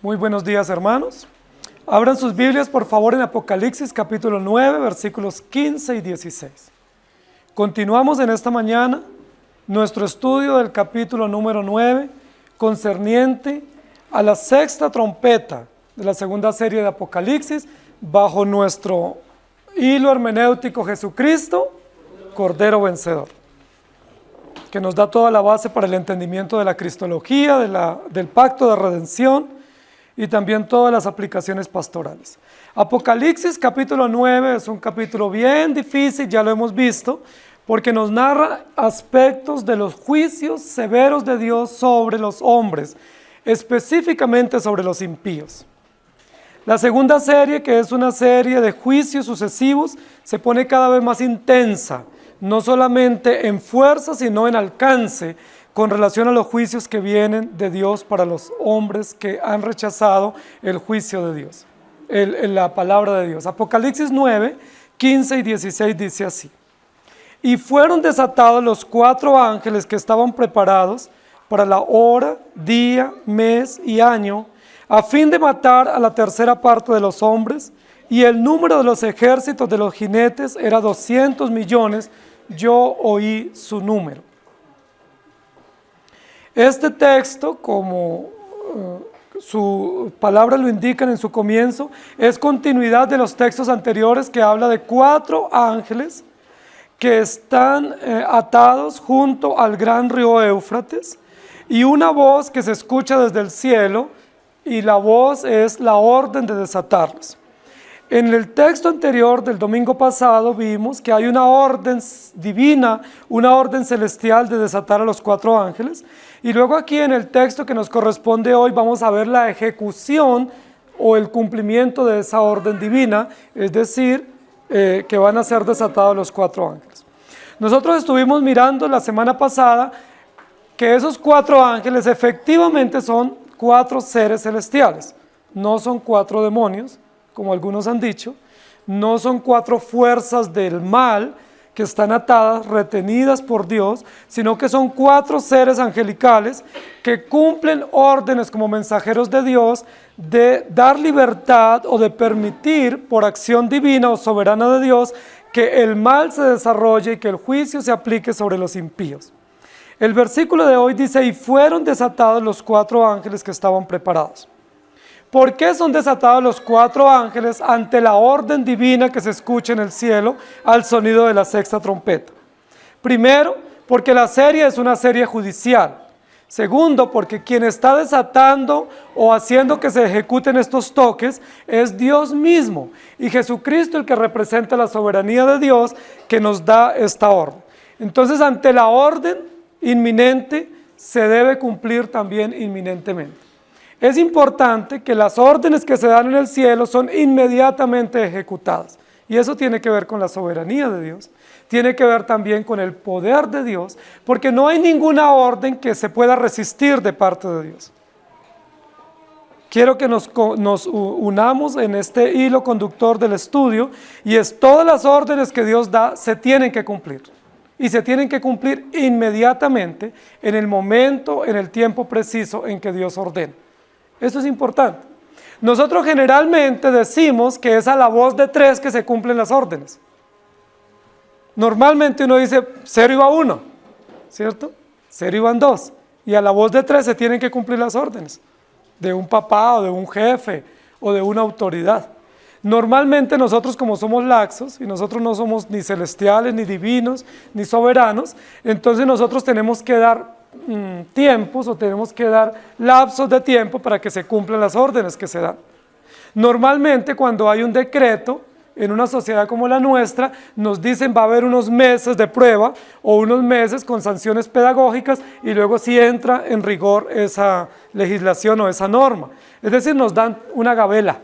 Muy buenos días, hermanos. Abran sus Biblias, por favor, en Apocalipsis capítulo 9, versículos 15 y 16. Continuamos en esta mañana nuestro estudio del capítulo número 9, concerniente a la sexta trompeta de la segunda serie de Apocalipsis, bajo nuestro hilo hermenéutico Jesucristo, Cordero Vencedor, que nos da toda la base para el entendimiento de la cristología, del pacto de redención y también todas las aplicaciones pastorales. Apocalipsis capítulo 9 es un capítulo bien difícil, ya lo hemos visto, porque nos narra aspectos de los juicios severos de Dios sobre los hombres, específicamente sobre los impíos. La segunda serie, que es una serie de juicios sucesivos, se pone cada vez más intensa, no solamente en fuerza, sino en alcance, con relación a los juicios que vienen de Dios para los hombres que han rechazado el juicio de Dios, la palabra de Dios. Apocalipsis 9, 15 y 16 dice así: y fueron desatados los 4 ángeles que estaban preparados para la hora, día, mes y año, a fin de matar a la tercera parte de los hombres, y el número de los ejércitos de los jinetes era 200 millones, yo oí su número. Este texto, como su palabra lo indican en su comienzo, es continuidad de los textos anteriores que habla de 4 ángeles que están atados junto al gran río Éufrates, y una voz que se escucha desde el cielo, y la voz es la orden de desatarlos. En el texto anterior del domingo pasado vimos que hay una orden divina, una orden celestial de desatar a los 4 ángeles, y luego aquí en el texto que nos corresponde hoy vamos a ver la ejecución o el cumplimiento de esa orden divina, es decir, que van a ser desatados los 4 ángeles. Nosotros estuvimos mirando la semana pasada que esos 4 ángeles efectivamente son 4 seres celestiales, no son 4 demonios, como algunos han dicho, no son 4 fuerzas del mal que están atadas, retenidas por Dios, sino que son 4 seres angelicales que cumplen órdenes como mensajeros de Dios de dar libertad o de permitir por acción divina o soberana de Dios que el mal se desarrolle y que el juicio se aplique sobre los impíos. El versículo de hoy dice: y fueron desatados los 4 ángeles que estaban preparados. ¿Por qué son desatados los 4 ángeles ante la orden divina que se escucha en el cielo al sonido de la sexta trompeta? Primero, porque la serie es una serie judicial. Segundo, porque quien está desatando o haciendo que se ejecuten estos toques es Dios mismo, y Jesucristo, el que representa la soberanía de Dios, que nos da esta orden. Entonces, ante la orden inminente, se debe cumplir también inminentemente. Es importante que las órdenes que se dan en el cielo son inmediatamente ejecutadas, y eso tiene que ver con la soberanía de Dios, tiene que ver también con el poder de Dios, porque no hay ninguna orden que se pueda resistir de parte de Dios. Quiero que nos unamos en este hilo conductor del estudio, y es: todas las órdenes que Dios da se tienen que cumplir, y se tienen que cumplir inmediatamente, en el momento, en el tiempo preciso en que Dios ordena. Esto es importante. Nosotros generalmente decimos que es a la voz de 3 que se cumplen las órdenes. Normalmente uno dice 0 iba 1, ¿cierto? 0 iban 2, y a la voz de 3 se tienen que cumplir las órdenes de un papá o de un jefe o de una autoridad. Normalmente nosotros, como somos laxos, y nosotros no somos ni celestiales, ni divinos, ni soberanos, entonces nosotros tenemos que dar tiempos, o tenemos que dar lapsos de tiempo para que se cumplan las órdenes que se dan. Normalmente, cuando hay un decreto en una sociedad como la nuestra, nos dicen va a haber unos meses de prueba o unos meses con sanciones pedagógicas, y luego sí entra en rigor esa legislación o esa norma. Es decir, nos dan una gabela.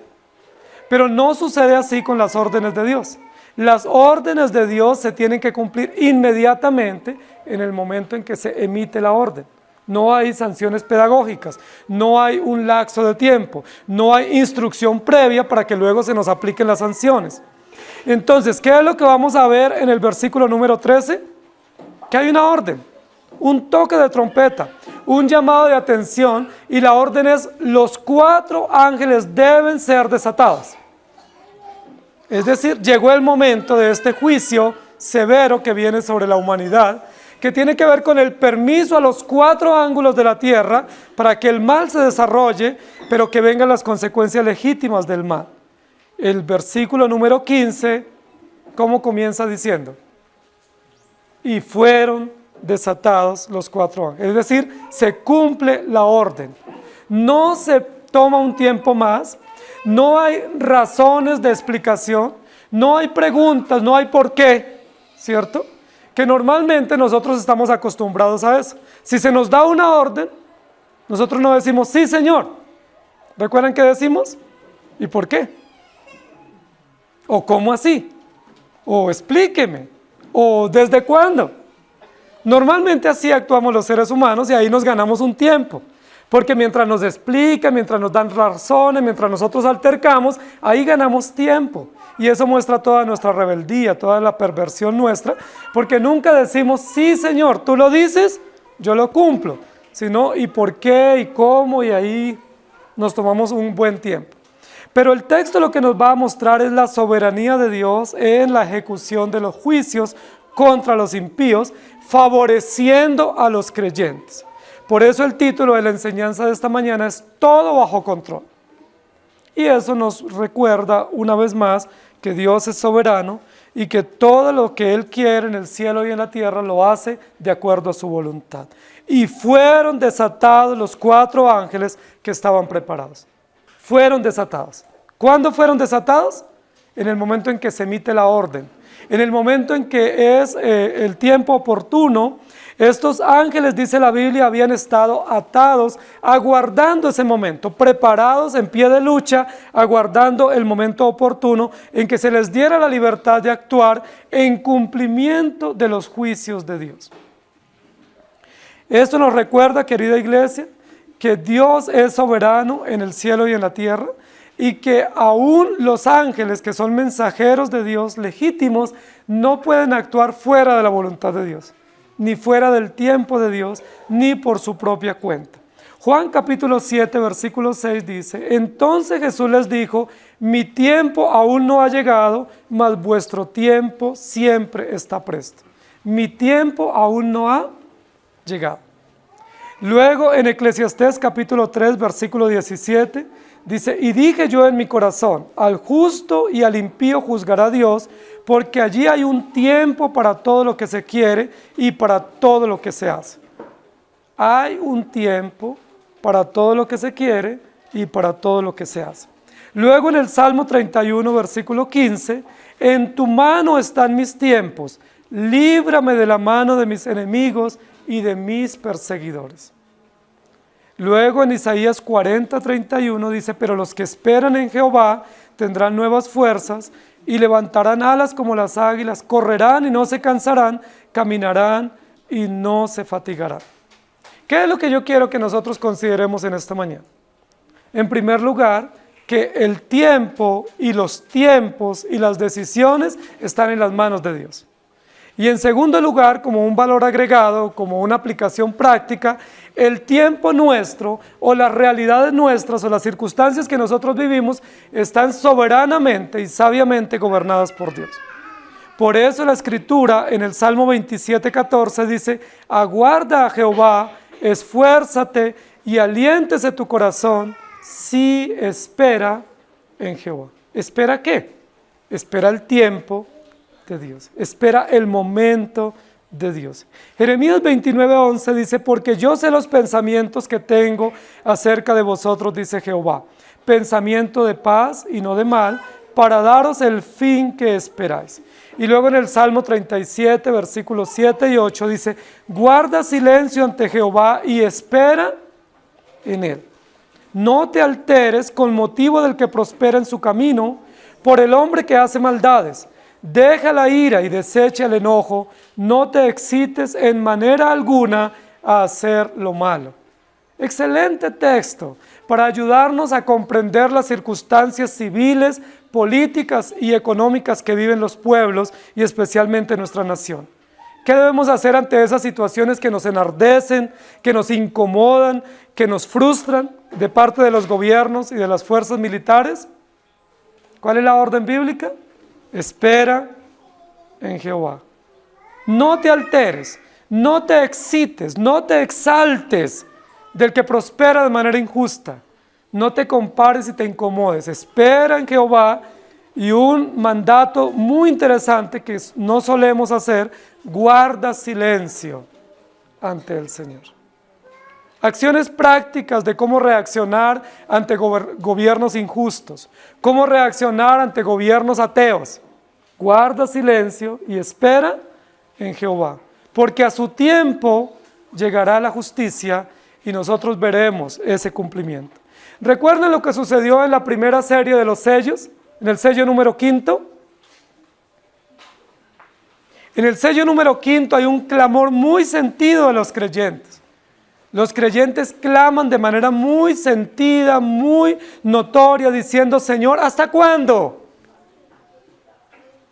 Pero no sucede así con las órdenes de Dios. Las órdenes de Dios se tienen que cumplir inmediatamente en el momento en que se emite la orden. No hay sanciones pedagógicas, no hay un lapso de tiempo, no hay instrucción previa para que luego se nos apliquen las sanciones. Entonces, ¿qué es lo que vamos a ver en el versículo número 13? Que hay una orden, un toque de trompeta, un llamado de atención y la orden es: los 4 ángeles deben ser desatados. Es decir, llegó el momento de este juicio severo que viene sobre la humanidad, que tiene que ver con el permiso a los 4 ángulos de la tierra para que el mal se desarrolle, pero que vengan las consecuencias legítimas del mal. El versículo número 15, ¿cómo comienza diciendo? Y fueron desatados los 4 ángeles. Es decir, se cumple la orden. No se toma un tiempo más, no hay razones de explicación, no hay preguntas, no hay por qué, ¿cierto? Que normalmente nosotros estamos acostumbrados a eso. Si se nos da una orden, nosotros no decimos: sí, Señor. ¿Recuerdan qué decimos? ¿Y por qué? ¿O cómo así? ¿O explíqueme? ¿O desde cuándo? Normalmente así actuamos los seres humanos y ahí nos ganamos un tiempo. Porque mientras nos explican, mientras nos dan razones, mientras nosotros altercamos, ahí ganamos tiempo. Y eso muestra toda nuestra rebeldía, toda la perversión nuestra, porque nunca decimos: sí, Señor, tú lo dices, yo lo cumplo. Sino: ¿y por qué? ¿Y cómo? Y ahí nos tomamos un buen tiempo. Pero el texto lo que nos va a mostrar es la soberanía de Dios en la ejecución de los juicios contra los impíos, favoreciendo a los creyentes. Por eso el título de la enseñanza de esta mañana es: todo bajo control. Y eso nos recuerda una vez más que Dios es soberano y que todo lo que Él quiere en el cielo y en la tierra lo hace de acuerdo a su voluntad. Y fueron desatados los 4 ángeles que estaban preparados. Fueron desatados. ¿Cuándo fueron desatados? En el momento en que se emite la orden. En el momento en que es el tiempo oportuno. Estos ángeles, dice la Biblia, habían estado atados, aguardando ese momento, preparados en pie de lucha, aguardando el momento oportuno en que se les diera la libertad de actuar en cumplimiento de los juicios de Dios. Esto nos recuerda, querida iglesia, que Dios es soberano en el cielo y en la tierra, y que aún los ángeles, que son mensajeros de Dios legítimos, no pueden actuar fuera de la voluntad de Dios, ni fuera del tiempo de Dios, ni por su propia cuenta. Juan capítulo 7, versículo 6 dice: entonces Jesús les dijo: mi tiempo aún no ha llegado, mas vuestro tiempo siempre está presto. Mi tiempo aún no ha llegado. Luego en Eclesiastés capítulo 3, versículo 17, dice: y dije yo en mi corazón: al justo y al impío juzgará Dios, porque allí hay un tiempo para todo lo que se quiere y para todo lo que se hace. Hay un tiempo para todo lo que se quiere y para todo lo que se hace. Luego en el Salmo 31, versículo 15, en tu mano están mis tiempos, líbrame de la mano de mis enemigos y de mis perseguidores. Luego en Isaías 40, 31 dice: pero los que esperan en Jehová tendrán nuevas fuerzas y levantarán alas como las águilas, correrán y no se cansarán, caminarán y no se fatigarán. ¿Qué es lo que yo quiero que nosotros consideremos en esta mañana? En primer lugar, que el tiempo y los tiempos y las decisiones están en las manos de Dios. Y en segundo lugar, como un valor agregado, como una aplicación práctica, el tiempo nuestro o las realidades nuestras o las circunstancias que nosotros vivimos están soberanamente y sabiamente gobernadas por Dios. Por eso la Escritura en el Salmo 27, 14 dice: aguarda a Jehová, esfuérzate y aliéntese tu corazón, si espera en Jehová. ¿Espera qué? Espera el tiempo de Dios, espera el momento de Dios. Jeremías 29:11 dice: porque yo sé los pensamientos que tengo acerca de vosotros, dice Jehová, pensamiento de paz y no de mal, para daros el fin que esperáis. Y luego en el Salmo 37, versículos 7 y 8 dice: guarda silencio ante Jehová y espera en él. No te alteres con motivo del que prospera en su camino, por el hombre que hace maldades. Deja la ira y desecha el enojo, no te excites en manera alguna a hacer lo malo. Excelente texto para ayudarnos a comprender las circunstancias civiles, políticas y económicas que viven los pueblos y especialmente nuestra nación. ¿Qué debemos hacer ante esas situaciones que nos enardecen, que nos incomodan, que nos frustran de parte de los gobiernos y de las fuerzas militares? ¿Cuál es la orden bíblica? Espera en Jehová. No te alteres, no te excites, no te exaltes del que prospera de manera injusta. No te compares y te incomodes. Espera en Jehová. Y un mandato muy interesante que no solemos hacer: guarda silencio ante el Señor. Acciones prácticas de cómo reaccionar ante gobiernos injustos, cómo reaccionar ante gobiernos ateos. Guarda silencio y espera en Jehová, porque a su tiempo llegará la justicia y nosotros veremos ese cumplimiento. ¿Recuerdan lo que sucedió en la primera serie de los sellos? En el sello número 5. En el sello número 5 hay un clamor muy sentido de los creyentes. Los creyentes claman de manera muy sentida, muy notoria, diciendo: Señor, ¿hasta cuándo?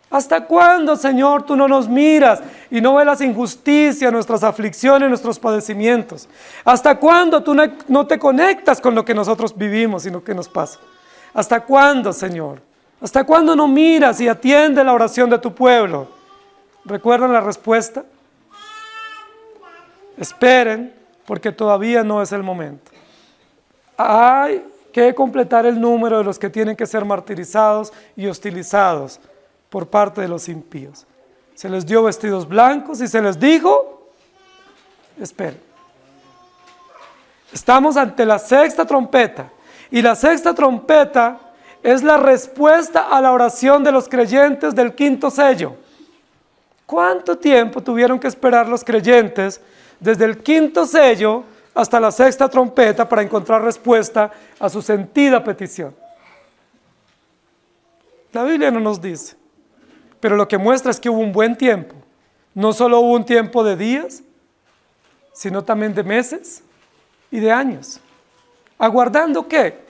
¿Hasta cuándo, Señor, tú no nos miras y no ves las injusticias, nuestras aflicciones, nuestros padecimientos? ¿Hasta cuándo tú no te conectas con lo que nosotros vivimos y lo que nos pasa? ¿Hasta cuándo, Señor? ¿Hasta cuándo no miras y atiendes la oración de tu pueblo? ¿Recuerdan la respuesta? Esperen, porque todavía no es el momento. Hay que completar el número de los que tienen que ser martirizados y hostilizados por parte de los impíos. Se les dio vestidos blancos y se les dijo: esperen. Estamos ante la sexta trompeta, y la sexta trompeta es la respuesta a la oración de los creyentes del quinto sello. ¿Cuánto tiempo tuvieron que esperar los creyentes desde el quinto sello hasta la sexta trompeta para encontrar respuesta a su sentida petición? La Biblia no nos dice, pero lo que muestra es que hubo un buen tiempo. No solo hubo un tiempo de días, sino también de meses y de años. ¿Aguardando qué?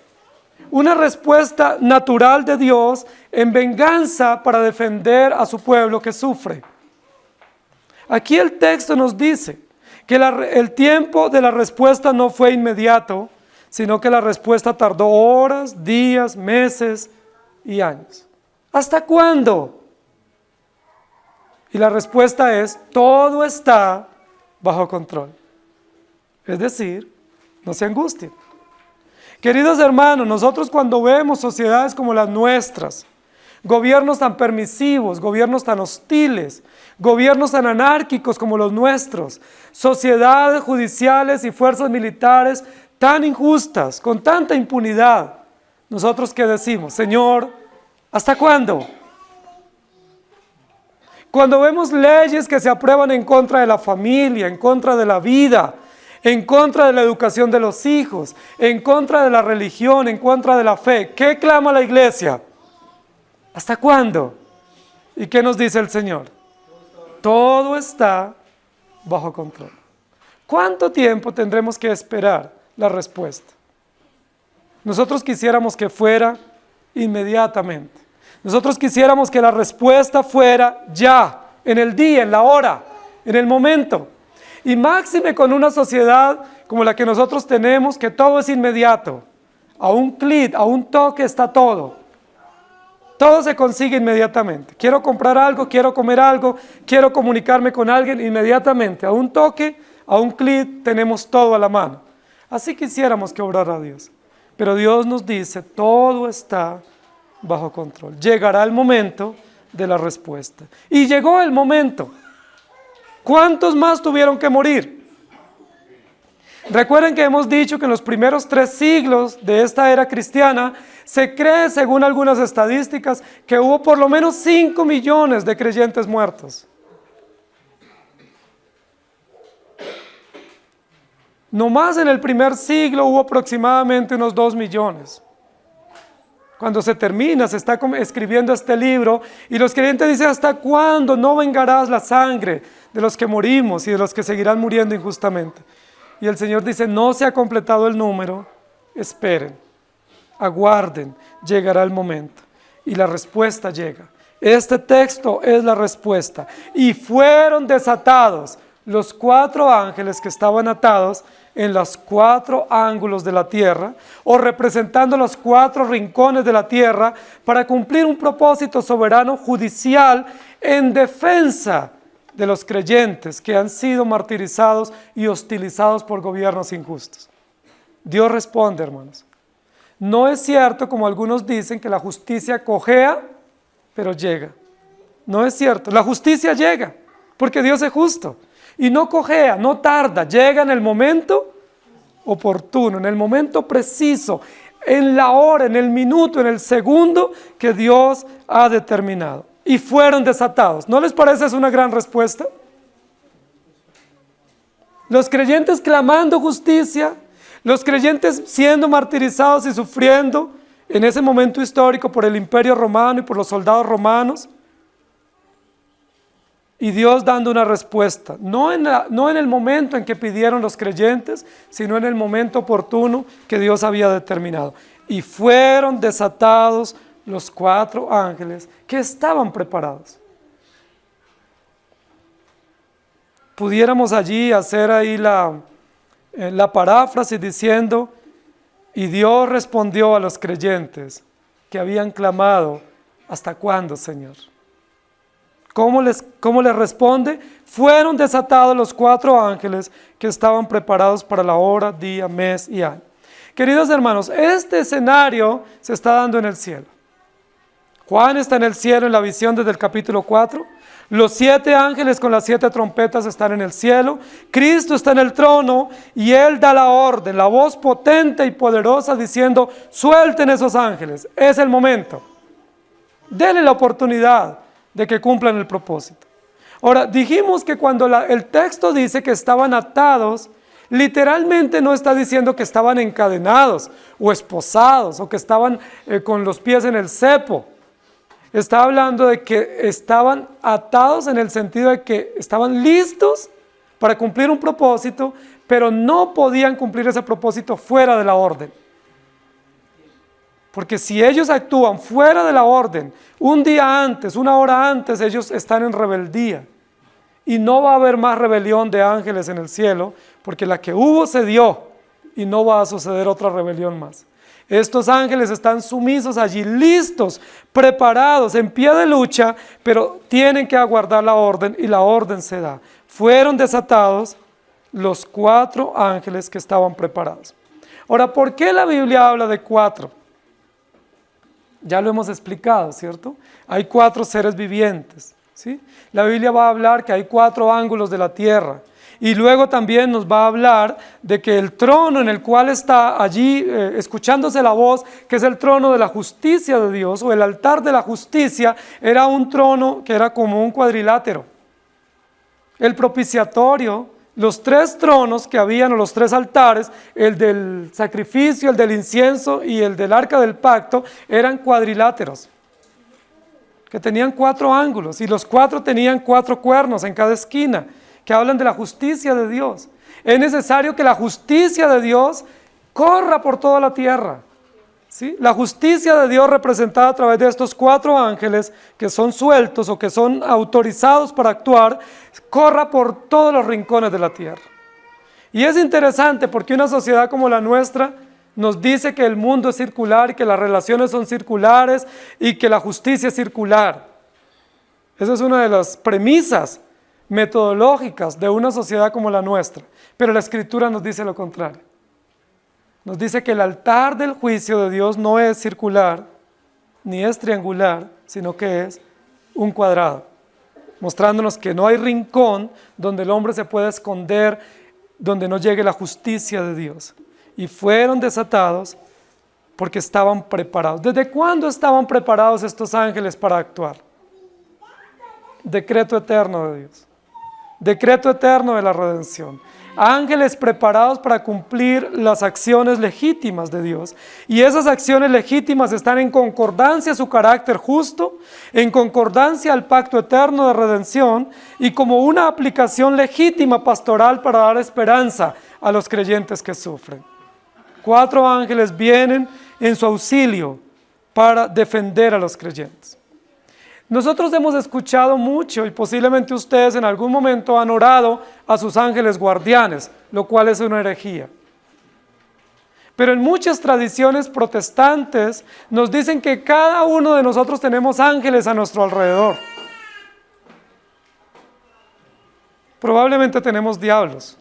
Una respuesta natural de Dios en venganza para defender a su pueblo que sufre. Aquí el texto nos dice que el tiempo de la respuesta no fue inmediato, sino que la respuesta tardó horas, días, meses y años. ¿Hasta cuándo? Y la respuesta es: todo está bajo control. Es decir, no se angustien. Queridos hermanos, nosotros cuando vemos sociedades como las nuestras, gobiernos tan permisivos, gobiernos tan hostiles, gobiernos tan anárquicos como los nuestros, sociedades judiciales y fuerzas militares tan injustas, con tanta impunidad, nosotros ¿qué decimos? Señor, ¿hasta cuándo? Cuando vemos leyes que se aprueban en contra de la familia, en contra de la vida, en contra de la educación de los hijos, en contra de la religión, en contra de la fe, ¿qué clama la iglesia? ¿Hasta cuándo? ¿Y qué nos dice el Señor? Todo está bajo control. ¿Cuánto tiempo tendremos que esperar la respuesta? Nosotros quisiéramos que fuera inmediatamente. Nosotros quisiéramos que la respuesta fuera ya, en el día, en la hora, en el momento. Y máxime con una sociedad como la que nosotros tenemos, que todo es inmediato. A un clic, a un toque está todo. Todo se consigue inmediatamente. Quiero comprar algo, quiero comer algo, quiero comunicarme con alguien inmediatamente. A un toque, a un clic, tenemos todo a la mano. Así quisiéramos que obrara Dios. Pero Dios nos dice, todo está bajo control. Llegará el momento de la respuesta. Y llegó el momento. ¿Cuántos más tuvieron que morir? Recuerden que hemos dicho que en los primeros 3 siglos de esta era cristiana se cree, según algunas estadísticas, que hubo por lo menos 5 millones de creyentes muertos. Nomás en el primer siglo hubo aproximadamente unos 2 millones. Cuando se termina, se está escribiendo este libro y los creyentes dicen, ¿hasta cuándo no vengarás la sangre de los que morimos y de los que seguirán muriendo injustamente? Y el Señor dice, no se ha completado el número, esperen, aguarden, llegará el momento. Y la respuesta llega. Este texto es la respuesta. Y fueron desatados los 4 ángeles que estaban atados en los 4 ángulos de la tierra, o representando los 4 rincones de la tierra, para cumplir un propósito soberano judicial en defensa de los creyentes que han sido martirizados y hostilizados por gobiernos injustos. Dios responde, hermanos. No es cierto, como algunos dicen, que la justicia cojea, pero llega. No es cierto. La justicia llega, porque Dios es justo. Y no cojea, no tarda, llega en el momento oportuno, en el momento preciso, en la hora, en el minuto, en el segundo que Dios ha determinado. Y fueron desatados. ¿No les parece es una gran respuesta? Los creyentes clamando justicia, los creyentes siendo martirizados y sufriendo en ese momento histórico por el imperio romano y por los soldados romanos, y Dios dando una respuesta, no en el momento en que pidieron los creyentes, sino en el momento oportuno que Dios había determinado. Y fueron desatados los 4 ángeles que estaban preparados. Pudiéramos allí hacer ahí la paráfrasis diciendo, y Dios respondió a los creyentes que habían clamado, ¿hasta cuándo, Señor? ¿Cómo les responde? Fueron desatados los 4 ángeles que estaban preparados para la hora, día, mes y año. Queridos hermanos, este escenario se está dando en el cielo. Juan está en el cielo en la visión desde el capítulo 4. Los 7 ángeles con las 7 trompetas están en el cielo. Cristo está en el trono y Él da la orden, la voz potente y poderosa diciendo, suelten esos ángeles, es el momento. Denle la oportunidad de que cumplan el propósito. Ahora, dijimos que cuando el texto dice que estaban atados, literalmente no está diciendo que estaban encadenados o esposados o que estaban con los pies en el cepo. Está hablando de que estaban atados en el sentido de que estaban listos para cumplir un propósito, pero no podían cumplir ese propósito fuera de la orden. Porque si ellos actúan fuera de la orden, un día antes, una hora antes, ellos están en rebeldía. Y no va a haber más rebelión de ángeles en el cielo, porque la que hubo se dio y no va a suceder otra rebelión más. Estos ángeles están sumisos allí, listos, preparados, en pie de lucha, pero tienen que aguardar la orden y la orden se da. Fueron desatados los 4 ángeles que estaban preparados. Ahora, ¿por qué la Biblia habla de 4? Ya lo hemos explicado, ¿cierto? Hay 4 seres vivientes, ¿sí? La Biblia va a hablar que hay 4 ángulos de la tierra. Y luego también nos va a hablar de que el trono en el cual está allí escuchándose la voz, que es el trono de la justicia de Dios, o el altar de la justicia, era un trono que era como un cuadrilátero. El propiciatorio, los 3 tronos que habían, o los 3 altares, el del sacrificio, el del incienso y el del arca del pacto, eran cuadriláteros, que tenían 4 ángulos, y los 4 tenían 4 cuernos en cada esquina, que hablan de la justicia de Dios. Es necesario que la justicia de Dios corra por toda la tierra, ¿sí? La justicia de Dios representada a través de estos 4 ángeles que son sueltos o que son autorizados para actuar, corra por todos los rincones de la tierra. Y es interesante porque una sociedad como la nuestra nos dice que el mundo es circular y que las relaciones son circulares y que la justicia es circular. Esa es una de las premisas metodológicas de una sociedad como la nuestra, pero la Escritura nos dice lo contrario. Nos dice que el altar del juicio de Dios no es circular, ni es triangular, sino que es un cuadrado, mostrándonos que no hay rincón donde el hombre se pueda esconder, donde no llegue la justicia de Dios. Y fueron desatados porque estaban preparados. ¿Desde cuándo estaban preparados estos ángeles para actuar? Decreto eterno de Dios. Decreto eterno de la redención. Ángeles preparados para cumplir las acciones legítimas de Dios. Y esas acciones legítimas están en concordancia a su carácter justo, en concordancia al pacto eterno de redención y como una aplicación legítima pastoral para dar esperanza a los creyentes que sufren. 4 ángeles vienen en su auxilio para defender a los creyentes. Nosotros hemos escuchado mucho y posiblemente ustedes en algún momento han orado a sus ángeles guardianes, lo cual es una herejía. Pero en muchas tradiciones protestantes nos dicen que cada uno de nosotros tenemos ángeles a nuestro alrededor. Probablemente tenemos diablos,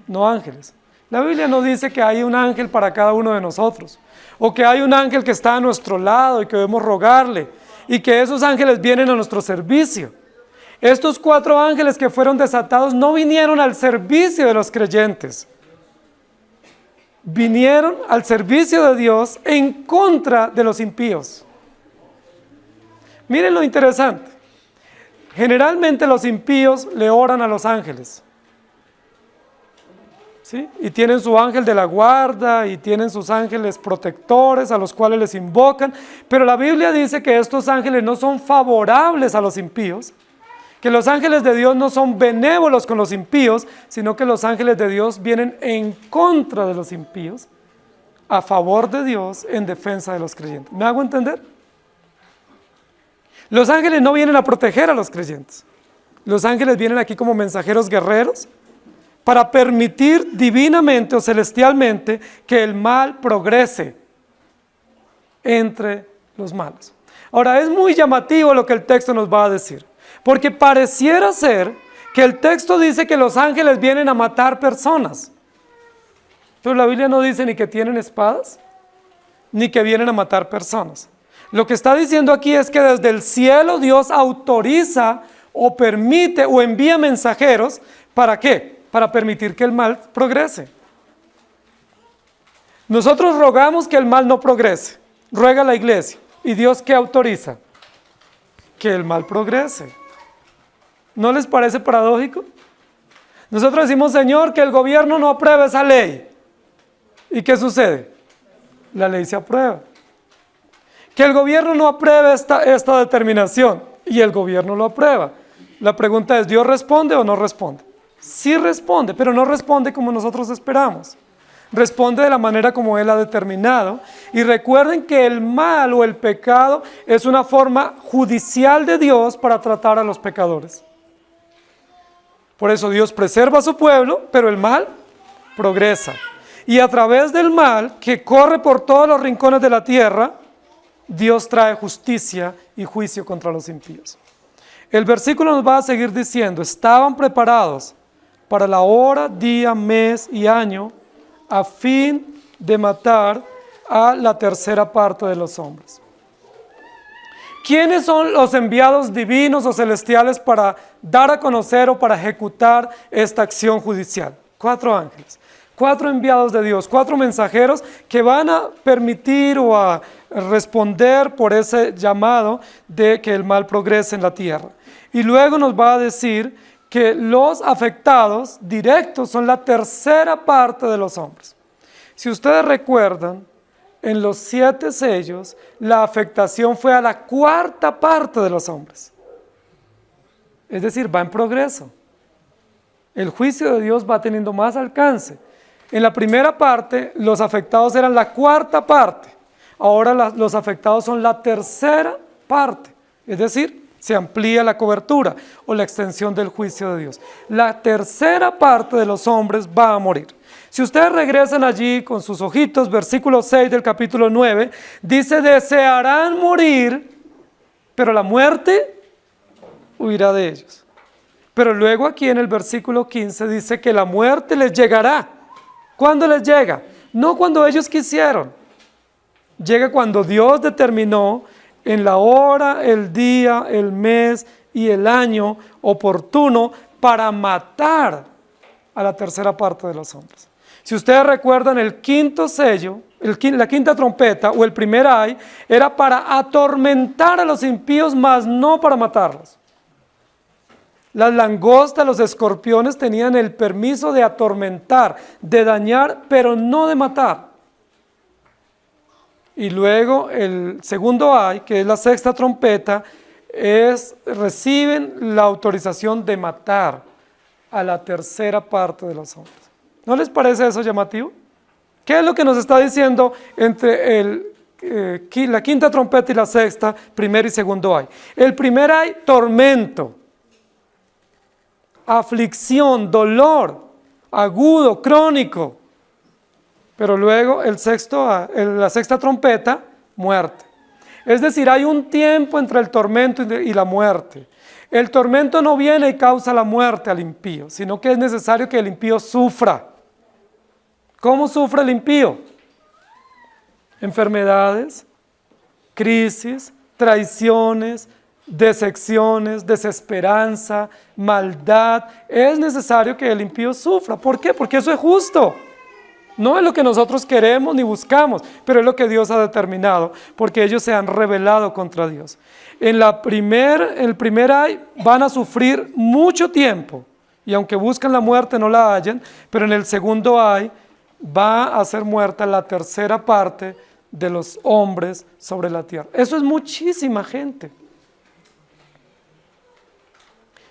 no ángeles. La Biblia no dice que hay un ángel para cada uno de nosotros, o que hay un ángel que está a nuestro lado y que debemos rogarle, y que esos ángeles vienen a nuestro servicio. Estos 4 ángeles que fueron desatados no vinieron al servicio de los creyentes. Vinieron al servicio de Dios en contra de los impíos. Miren lo interesante. Generalmente los impíos le oran a los ángeles. ¿Sí? Y tienen su ángel de la guarda y tienen sus ángeles protectores a los cuales les invocan, pero la Biblia dice que estos ángeles no son favorables a los impíos, que los ángeles de Dios no son benévolos con los impíos, sino que los ángeles de Dios vienen en contra de los impíos, a favor de Dios, en defensa de los creyentes. ¿Me hago entender? Los ángeles no vienen a proteger a los creyentes. Los ángeles vienen aquí como mensajeros guerreros, para permitir divinamente o celestialmente que el mal progrese entre los malos. Ahora, es muy llamativo lo que el texto nos va a decir, porque pareciera ser que el texto dice que los ángeles vienen a matar personas, pero la Biblia no dice ni que tienen espadas, ni que vienen a matar personas. Lo que está diciendo aquí es que desde el cielo Dios autoriza o permite o envía mensajeros, ¿para qué? Para permitir que el mal progrese. Nosotros rogamos que el mal no progrese, ruega la iglesia, ¿y Dios qué autoriza? Que el mal progrese. ¿No les parece paradójico? Nosotros decimos, Señor, que el gobierno no apruebe esa ley. ¿Y qué sucede? La ley se aprueba. Que el gobierno no apruebe esta determinación, y el gobierno lo aprueba. La pregunta es, ¿Dios responde o no responde? Sí responde, pero no responde como nosotros esperamos. Responde de la manera como Él ha determinado. Y recuerden que el mal o el pecado es una forma judicial de Dios para tratar a los pecadores. Por eso Dios preserva a su pueblo, pero el mal progresa. Y a través del mal, que corre por todos los rincones de la tierra, Dios trae justicia y juicio contra los impíos. El versículo nos va a seguir diciendo, estaban preparados para la hora, día, mes y año, a fin de matar a la tercera parte de los hombres. ¿Quiénes son los enviados divinos o celestiales para dar a conocer o para ejecutar esta acción judicial? 4 ángeles, 4 enviados de Dios, 4 mensajeros que van a permitir o a responder por ese llamado de que el mal progrese en la tierra. Y luego nos va a decir que los afectados directos son la tercera parte de los hombres. Si ustedes recuerdan, en los 7 sellos, la afectación fue a la 4ª parte de los hombres. Es decir, va en progreso. El juicio de Dios va teniendo más alcance. En la primera parte, los afectados eran la 4ª parte. Ahora los afectados son la tercera parte. Es decir, se amplía la cobertura o la extensión del juicio de Dios. La tercera parte de los hombres va a morir. Si ustedes regresan allí con sus ojitos, versículo 6 del capítulo 9, dice, desearán morir, pero la muerte huirá de ellos. Pero luego aquí en el versículo 15 dice que la muerte les llegará. ¿Cuándo les llega? No cuando ellos quisieron. Llega cuando Dios determinó en la hora, el día, el mes y el año oportuno para matar a la tercera parte de los hombres. Si ustedes recuerdan, el 5.º sello, la 5ª trompeta o el primer ay, era para atormentar a los impíos, mas no para matarlos. Las langostas, los escorpiones tenían el permiso de atormentar, de dañar, pero no de matar. Y luego el segundo ay, que es la 6ª trompeta, reciben la autorización de matar a la tercera parte de los hombres. ¿No les parece eso llamativo? ¿Qué es lo que nos está diciendo entre el la quinta trompeta y la sexta, primer y segundo ay. El primer ay, tormento, aflicción, dolor, agudo, crónico. Pero luego la sexta trompeta, muerte. Es decir, hay un tiempo entre el tormento y la muerte. El tormento no viene y causa la muerte al impío, sino que es necesario que el impío sufra. ¿Cómo sufre el impío? Enfermedades, crisis, traiciones, decepciones, desesperanza, maldad. Es necesario que el impío sufra. ¿Por qué? Porque eso es justo. No es lo que nosotros queremos ni buscamos, pero es lo que Dios ha determinado, porque ellos se han rebelado contra Dios. En el primer ay van a sufrir mucho tiempo, y aunque buscan la muerte no la hallan, pero en el segundo ay va a ser muerta la tercera parte de los hombres sobre la tierra. Eso es muchísima gente.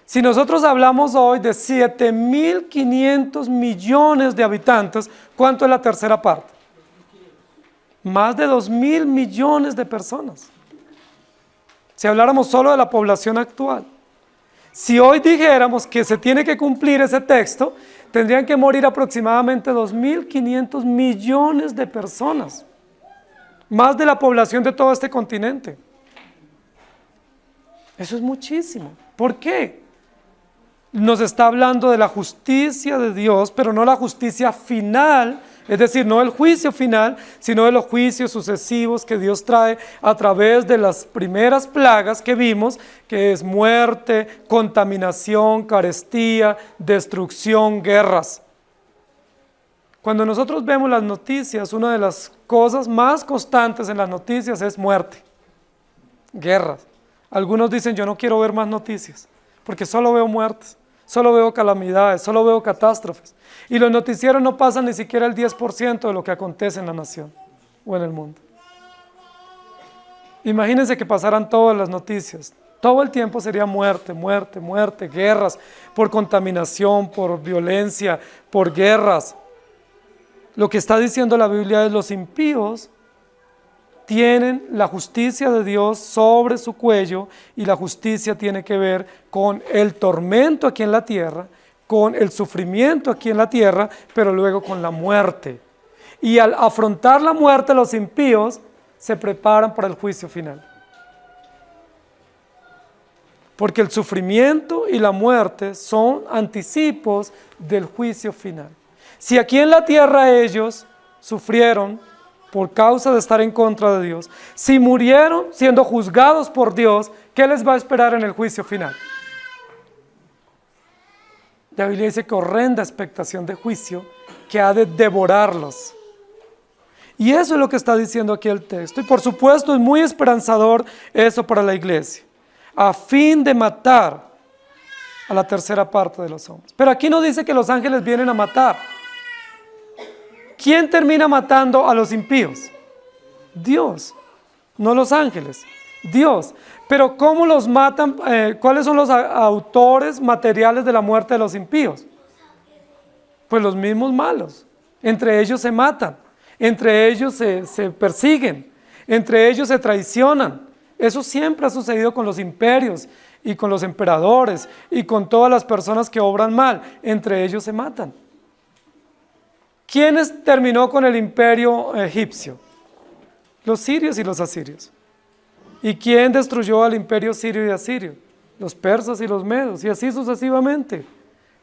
Si nosotros hablamos hoy de 7.500 millones de habitantes, ¿cuánto es la tercera parte? Más de 2.000 millones de personas. Si habláramos solo de la población actual. Si hoy dijéramos que se tiene que cumplir ese texto, tendrían que morir aproximadamente 2.500 millones de personas. Más de la población de todo este continente. Eso es muchísimo. ¿Por qué? Nos está hablando de la justicia de Dios, pero no la justicia final, es decir, no el juicio final, sino de los juicios sucesivos que Dios trae a través de las primeras plagas que vimos, que es muerte, contaminación, carestía, destrucción, guerras. Cuando nosotros vemos las noticias, una de las cosas más constantes en las noticias es muerte, guerras. Algunos dicen, yo no quiero ver más noticias, porque solo veo muertes, solo veo calamidades, solo veo catástrofes. Y los noticieros no pasan ni siquiera el 10% de lo que acontece en la nación o en el mundo. Imagínense que pasaran todas las noticias. Todo el tiempo sería muerte, muerte, muerte, guerras, por contaminación, por violencia, por guerras. Lo que está diciendo la Biblia es los impíos tienen la justicia de Dios sobre su cuello, y la justicia tiene que ver con el tormento aquí en la tierra, con el sufrimiento aquí en la tierra, pero luego con la muerte. Y al afrontar la muerte, los impíos se preparan para el juicio final. Porque el sufrimiento y la muerte son anticipos del juicio final. Si aquí en la tierra ellos sufrieron por causa de estar en contra de Dios, si murieron siendo juzgados por Dios, ¿qué les va a esperar en el juicio final? La Biblia dice que horrenda expectación de juicio que ha de devorarlos. Y eso es lo que está diciendo aquí el texto. Y por supuesto es muy esperanzador eso para la iglesia, a fin de matar a la tercera parte de los hombres. Pero aquí no dice que los ángeles vienen a matar. ¿Quién termina matando a los impíos? Dios, no los ángeles, Dios. Pero ¿cómo los matan? ¿Cuáles son los autores materiales de la muerte de los impíos? Pues los mismos malos. Entre ellos se matan, entre ellos se persiguen, entre ellos se traicionan. Eso siempre ha sucedido con los imperios y con los emperadores y con todas las personas que obran mal. Entre ellos se matan. ¿Quién terminó con el imperio egipcio? Los sirios y los asirios. ¿Y quién destruyó al imperio sirio y asirio? Los persas y los medos, y así sucesivamente.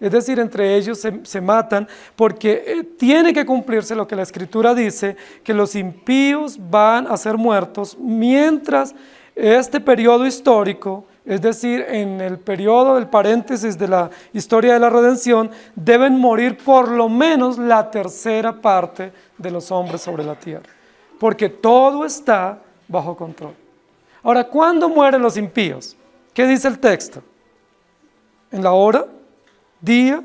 Es decir, entre ellos se matan porque tiene que cumplirse lo que la Escritura dice, que los impíos van a ser muertos mientras este periodo histórico, es decir, en el periodo del paréntesis de la historia de la redención, deben morir por lo menos la tercera parte de los hombres sobre la tierra, porque todo está bajo control. Ahora, ¿cuándo mueren los impíos? ¿Qué dice el texto? En la hora, día,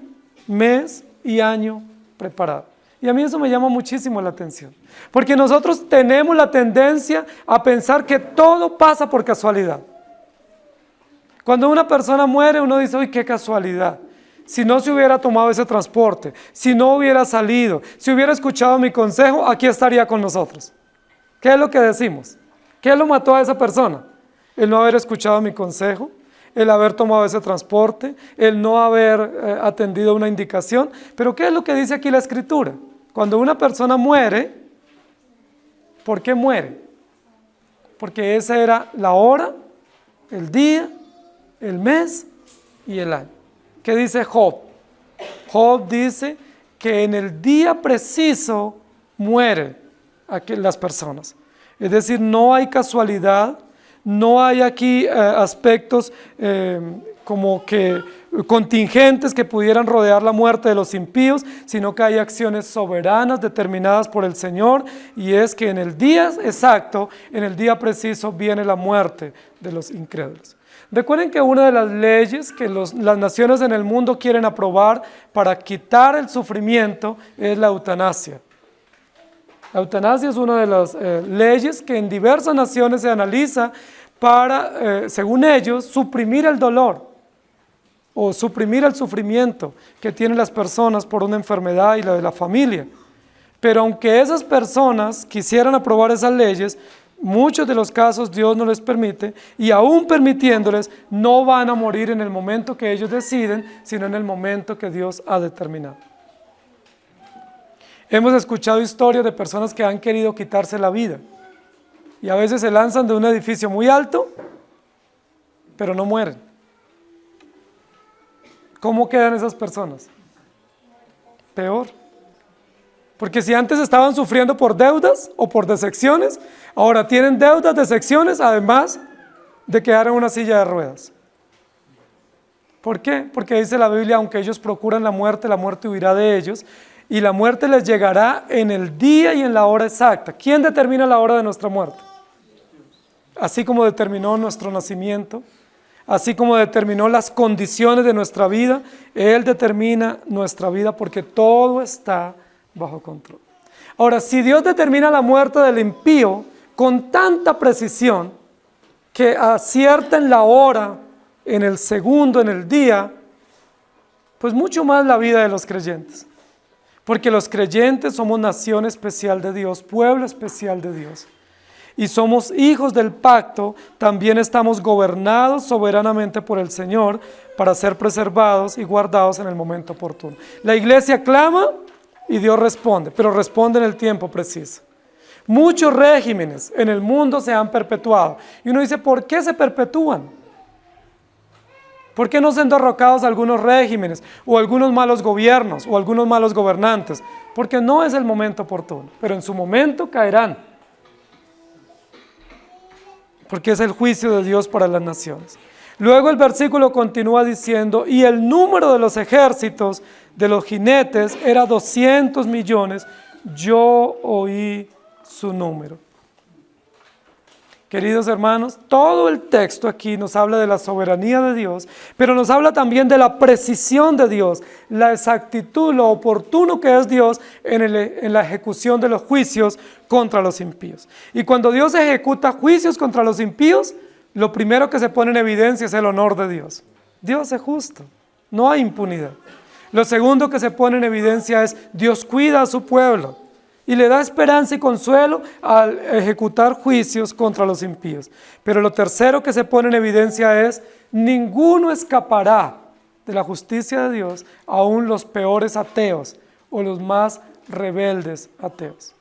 mes y año preparado. Y a mí eso me llama muchísimo la atención, porque nosotros tenemos la tendencia a pensar que todo pasa por casualidad. Cuando una persona muere, uno dice, ¡uy, qué casualidad! Si no se hubiera tomado ese transporte, si no hubiera salido, si hubiera escuchado mi consejo, aquí estaría con nosotros. ¿Qué es lo que decimos? ¿Qué lo mató a esa persona? El no haber escuchado mi consejo, el haber tomado ese transporte, el no haber atendido una indicación. Pero ¿qué es lo que dice aquí la Escritura? Cuando una persona muere, ¿por qué muere? Porque esa era la hora, el día, el mes y el año. ¿Qué dice Job? Job dice que en el día preciso mueren las personas. Es decir, no hay casualidad, no hay aquí aspectos como que contingentes que pudieran rodear la muerte de los impíos, sino que hay acciones soberanas determinadas por el Señor, y es que en el día exacto, en el día preciso, viene la muerte de los incrédulos. Recuerden que una de las leyes que las naciones en el mundo quieren aprobar para quitar el sufrimiento es la eutanasia. La eutanasia es una de las leyes que en diversas naciones se analiza para, según ellos, suprimir el dolor o suprimir el sufrimiento que tienen las personas por una enfermedad y la de la familia. Pero aunque esas personas quisieran aprobar esas leyes, muchos de los casos Dios no les permite, y aún permitiéndoles, no van a morir en el momento que ellos deciden, sino en el momento que Dios ha determinado. Hemos escuchado historias de personas que han querido quitarse la vida, y a veces se lanzan de un edificio muy alto, pero no mueren. ¿Cómo quedan esas personas? Peor. Porque si antes estaban sufriendo por deudas o por decepciones, ahora tienen deudas, decepciones, además de quedar en una silla de ruedas. ¿Por qué? Porque dice la Biblia, aunque ellos procuran la muerte huirá de ellos, y la muerte les llegará en el día y en la hora exacta. ¿Quién determina la hora de nuestra muerte? Así como determinó nuestro nacimiento, así como determinó las condiciones de nuestra vida, Él determina nuestra vida porque todo está bajo control. Ahora, si Dios determina la muerte del impío con tanta precisión que acierta en la hora, en el segundo, en el día, pues mucho más la vida de los creyentes. Porque los creyentes somos nación especial de Dios, pueblo especial de Dios. Y somos hijos del pacto, también estamos gobernados soberanamente por el Señor para ser preservados y guardados en el momento oportuno. La iglesia clama y Dios responde, pero responde en el tiempo preciso. Muchos regímenes en el mundo se han perpetuado. Y uno dice, ¿por qué se perpetúan? ¿Por qué no son derrocados algunos regímenes o algunos malos gobiernos o algunos malos gobernantes? Porque no es el momento oportuno, pero en su momento caerán. Porque es el juicio de Dios para las naciones. Luego el versículo continúa diciendo, y el número de los ejércitos de los jinetes era 200 millones, yo oí su número. Queridos hermanos, todo el texto aquí nos habla de la soberanía de Dios, pero nos habla también de la precisión de Dios, la exactitud, lo oportuno que es Dios en la ejecución de los juicios contra los impíos. Y cuando Dios ejecuta juicios contra los impíos, lo primero que se pone en evidencia es el honor de Dios. Dios es justo, no hay impunidad. Lo segundo que se pone en evidencia es Dios cuida a su pueblo y le da esperanza y consuelo al ejecutar juicios contra los impíos. Pero lo tercero que se pone en evidencia es ninguno escapará de la justicia de Dios, aún los peores ateos o los más rebeldes ateos.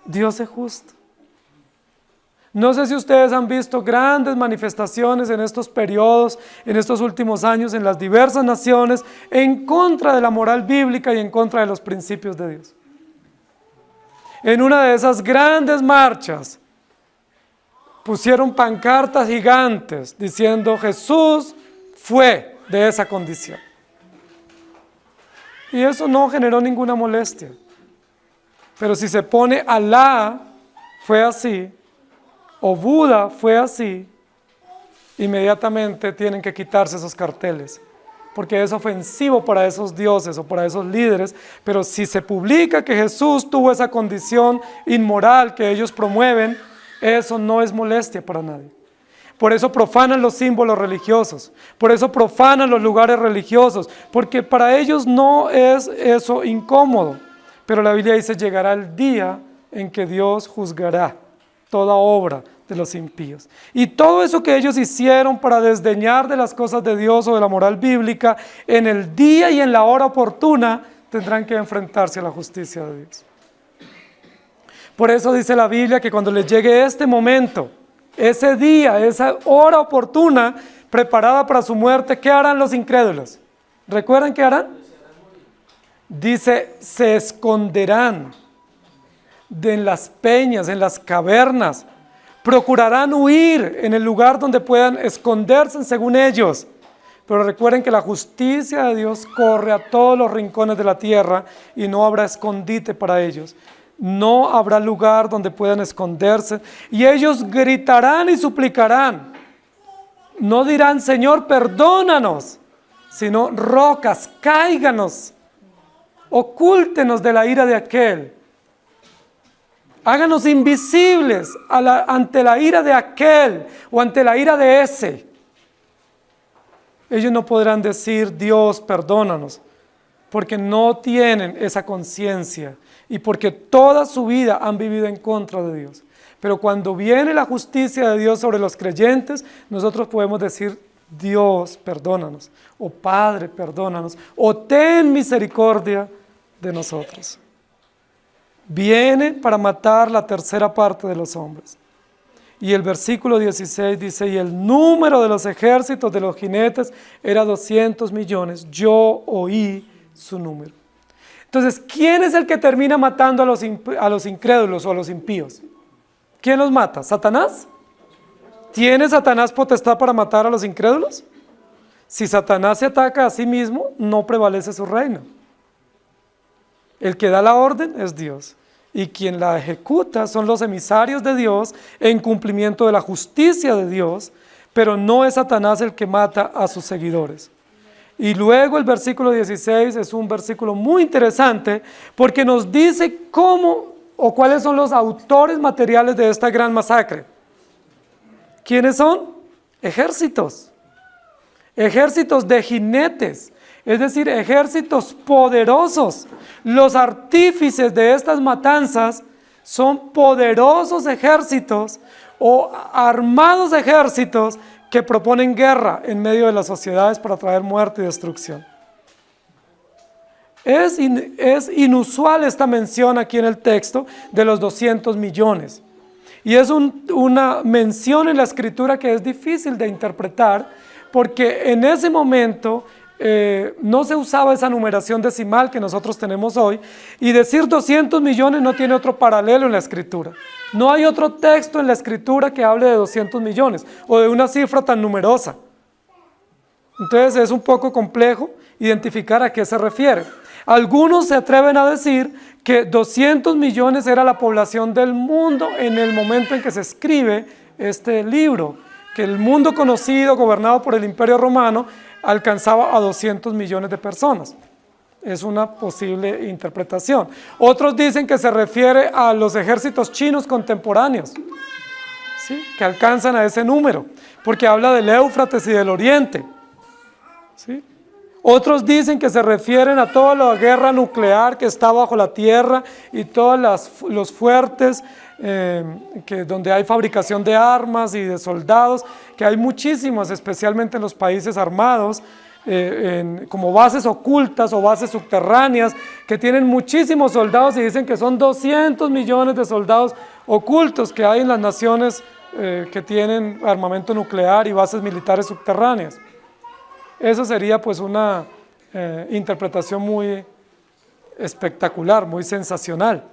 Dios es justo. No sé si ustedes han visto grandes manifestaciones en estos periodos, en estos últimos años, en las diversas naciones, en contra de la moral bíblica y en contra de los principios de Dios. En una de esas grandes marchas, pusieron pancartas gigantes diciendo Jesús fue de esa condición. Y eso no generó ninguna molestia. Pero si se pone Alá fue así, o Buda fue así, inmediatamente tienen que quitarse esos carteles, porque es ofensivo para esos dioses o para esos líderes. Pero si se publica que Jesús tuvo esa condición inmoral que ellos promueven, eso no es molestia para nadie. Por eso profanan los símbolos religiosos, por eso profanan los lugares religiosos, porque para ellos no es eso incómodo. Pero la Biblia dice, llegará el día en que Dios juzgará toda obra de los impíos. Y todo eso que ellos hicieron para desdeñar de las cosas de Dios o de la moral bíblica, en el día y en la hora oportuna, tendrán que enfrentarse a la justicia de Dios. Por eso dice la Biblia que cuando les llegue este momento, ese día, esa hora oportuna, preparada para su muerte, ¿qué harán los incrédulos? ¿Recuerdan qué harán? Dice, se esconderán en las peñas, en las cavernas, procurarán huir en el lugar donde puedan esconderse según ellos. Pero recuerden que la justicia de Dios corre a todos los rincones de la tierra y no habrá escondite para ellos. No habrá lugar donde puedan esconderse y ellos gritarán y suplicarán. No dirán, Señor, perdónanos, sino rocas, cáiganos, ocúltenos de la ira de aquel. Háganos invisibles ante la ira de aquel o ante la ira de ese. Ellos no podrán decir, Dios, perdónanos, porque no tienen esa conciencia y porque toda su vida han vivido en contra de Dios. Pero cuando viene la justicia de Dios sobre los creyentes, nosotros podemos decir, Dios, perdónanos, o Padre, perdónanos, o ten misericordia de nosotros. Viene para matar la tercera parte de los hombres. Y el versículo 16 dice, y el número de los ejércitos de los jinetes era 200 millones. Yo oí su número. Entonces, ¿quién es el que termina matando a los incrédulos o a los impíos? ¿Quién los mata? ¿Satanás? ¿Tiene Satanás potestad para matar a los incrédulos? Si Satanás se ataca a sí mismo, no prevalece su reino. El que da la orden es Dios. Y quien la ejecuta son los emisarios de Dios en cumplimiento de la justicia de Dios, pero no es Satanás el que mata a sus seguidores. Y luego el versículo 16 es un versículo muy interesante porque nos dice cómo o cuáles son los autores materiales de esta gran masacre. ¿Quiénes son? Ejércitos. Ejércitos de jinetes, es decir, ejércitos poderosos. Los artífices de estas matanzas son poderosos ejércitos o armados ejércitos que proponen guerra en medio de las sociedades para traer muerte y destrucción. Es inusual esta mención aquí en el texto de los 200 millones. Y es una mención en la Escritura que es difícil de interpretar porque en ese momento no se usaba esa numeración decimal que nosotros tenemos hoy, y decir 200 millones no tiene otro paralelo en la Escritura. No hay otro texto en la Escritura que hable de 200 millones o de una cifra tan numerosa. Entonces es un poco complejo identificar a qué se refiere. Algunos se atreven a decir que 200 millones era la población del mundo en el momento en que se escribe este libro, que el mundo conocido, gobernado por el Imperio Romano, alcanzaba a 200 millones de personas. Es una posible interpretación. Otros dicen que se refiere a los ejércitos chinos contemporáneos, ¿sí?, que alcanzan a ese número, porque habla del Éufrates y del Oriente, ¿sí? Otros dicen que se refieren a toda la guerra nuclear que está bajo la tierra y todos los fuertes donde hay fabricación de armas y de soldados, que hay muchísimos, especialmente en los países armados, como bases ocultas o bases subterráneas, que tienen muchísimos soldados y dicen que son 200 millones de soldados ocultos que hay en las naciones que tienen armamento nuclear y bases militares subterráneas. Eso sería pues una interpretación muy espectacular, muy sensacional.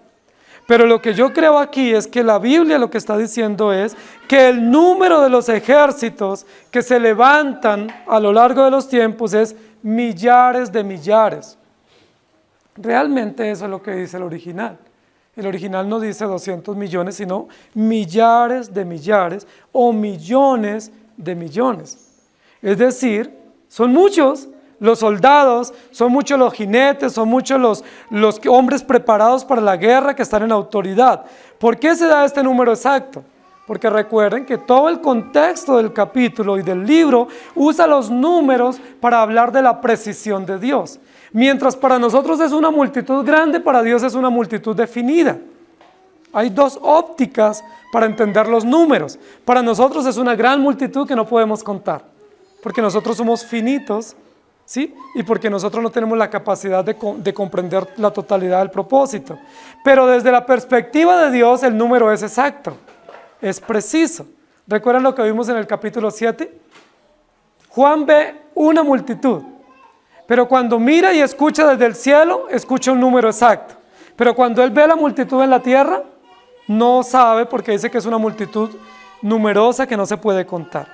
Pero lo que yo creo aquí es que la Biblia lo que está diciendo es que el número de los ejércitos que se levantan a lo largo de los tiempos es millares de millares. Realmente eso es lo que dice el original. El original no dice 200 millones, sino millares de millares o millones de millones. Es decir, son muchos los soldados, son muchos los jinetes, son muchos los hombres preparados para la guerra que están en autoridad. ¿Por qué se da este número exacto? Porque recuerden que todo el contexto del capítulo y del libro usa los números para hablar de la precisión de Dios. Mientras para nosotros es una multitud grande, para Dios es una multitud definida. Hay dos ópticas para entender los números. Para nosotros es una gran multitud que no podemos contar, porque nosotros somos finitos, ¿sí? Y porque nosotros no tenemos la capacidad de comprender la totalidad del propósito. Pero desde la perspectiva de Dios, el número es exacto, es preciso. ¿Recuerdan lo que vimos en el capítulo 7? Juan ve una multitud, pero cuando mira y escucha desde el cielo, escucha un número exacto. Pero cuando él ve la multitud en la tierra, no sabe, porque dice que es una multitud numerosa que no se puede contar.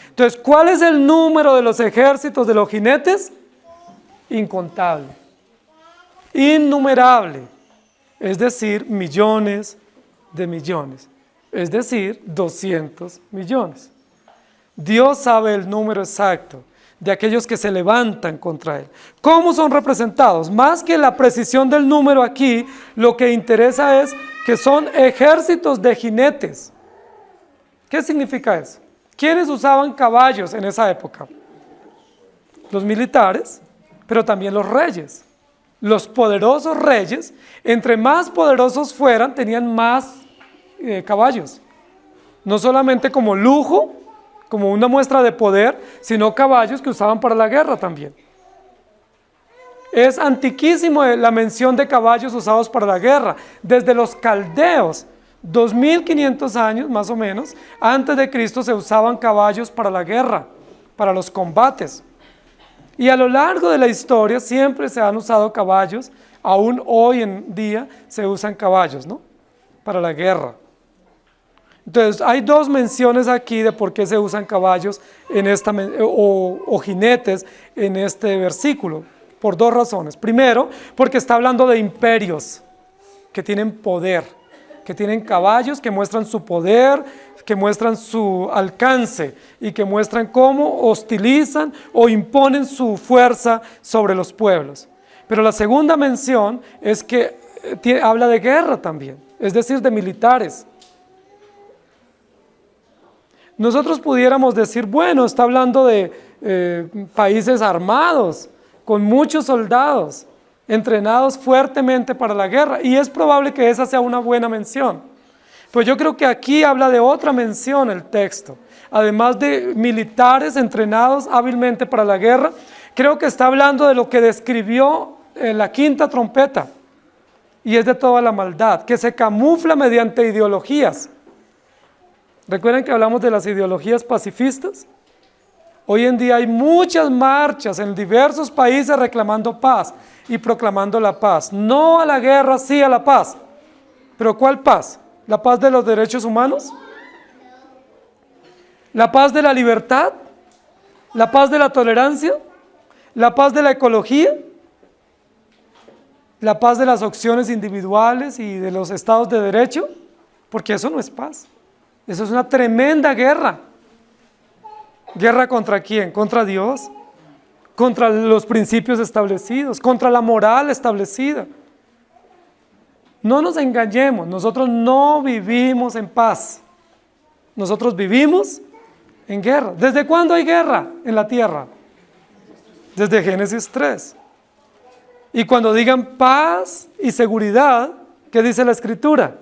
Entonces, ¿cuál es el número de los ejércitos de los jinetes? Incontable, innumerable, es decir, millones de millones, es decir, 200 millones. Dios sabe el número exacto de aquellos que se levantan contra Él. ¿Cómo son representados? Más que la precisión del número aquí, lo que interesa es que son ejércitos de jinetes. ¿Qué significa eso? ¿Quiénes usaban caballos en esa época? Los militares, pero también los reyes. Los poderosos reyes, entre más poderosos fueran, tenían más caballos. No solamente como lujo, como una muestra de poder, sino caballos que usaban para la guerra también. Es antiquísimo la mención de caballos usados para la guerra. Desde los caldeos, 2500 años más o menos, antes de Cristo se usaban caballos para la guerra, para los combates. Y a lo largo de la historia siempre se han usado caballos, aún hoy en día se usan caballos, ¿no? Para la guerra. Entonces hay dos menciones aquí de por qué se usan caballos en o jinetes en este versículo, por dos razones. Primero, porque está hablando de imperios que tienen poder, que tienen caballos que muestran su poder, que muestran su alcance y que muestran cómo hostilizan o imponen su fuerza sobre los pueblos. Pero la segunda mención es que habla de guerra también, es decir, de militares. Nosotros pudiéramos decir, bueno, está hablando de países armados, con muchos soldados, entrenados fuertemente para la guerra, y es probable que esa sea una buena mención. Pues yo creo que aquí habla de otra mención el texto, además de militares entrenados hábilmente para la guerra, creo que está hablando de lo que describió la quinta trompeta, y es de toda la maldad, que se camufla mediante ideologías. ¿Recuerdan que hablamos de las ideologías pacifistas? Hoy en día hay muchas marchas en diversos países reclamando paz y proclamando la paz. No a la guerra, sí a la paz. ¿Pero cuál paz? ¿La paz de los derechos humanos? ¿La paz de la libertad? ¿La paz de la tolerancia? ¿La paz de la ecología? ¿La paz de las opciones individuales y de los estados de derecho? Porque eso no es paz. Eso es una tremenda guerra. ¿Guerra contra quién? Contra Dios, contra los principios establecidos, contra la moral establecida. No nos engañemos, nosotros no vivimos en paz. Nosotros vivimos en guerra. ¿Desde cuándo hay guerra en la tierra? Desde Génesis 3. Y cuando digan paz y seguridad, ¿qué dice la Escritura?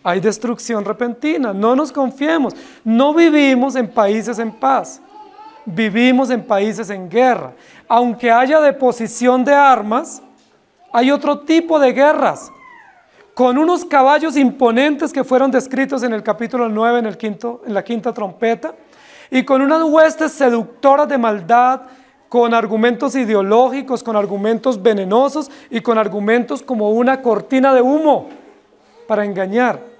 Hay destrucción repentina. No nos confiemos. No vivimos en países en paz. Vivimos en países en guerra. Aunque haya deposición de armas, hay otro tipo de guerras. Con unos caballos imponentes que fueron descritos en el capítulo 9, en la quinta trompeta, y con unas huestes seductoras de maldad, con argumentos ideológicos, con argumentos venenosos y con argumentos como una cortina de humo para engañar.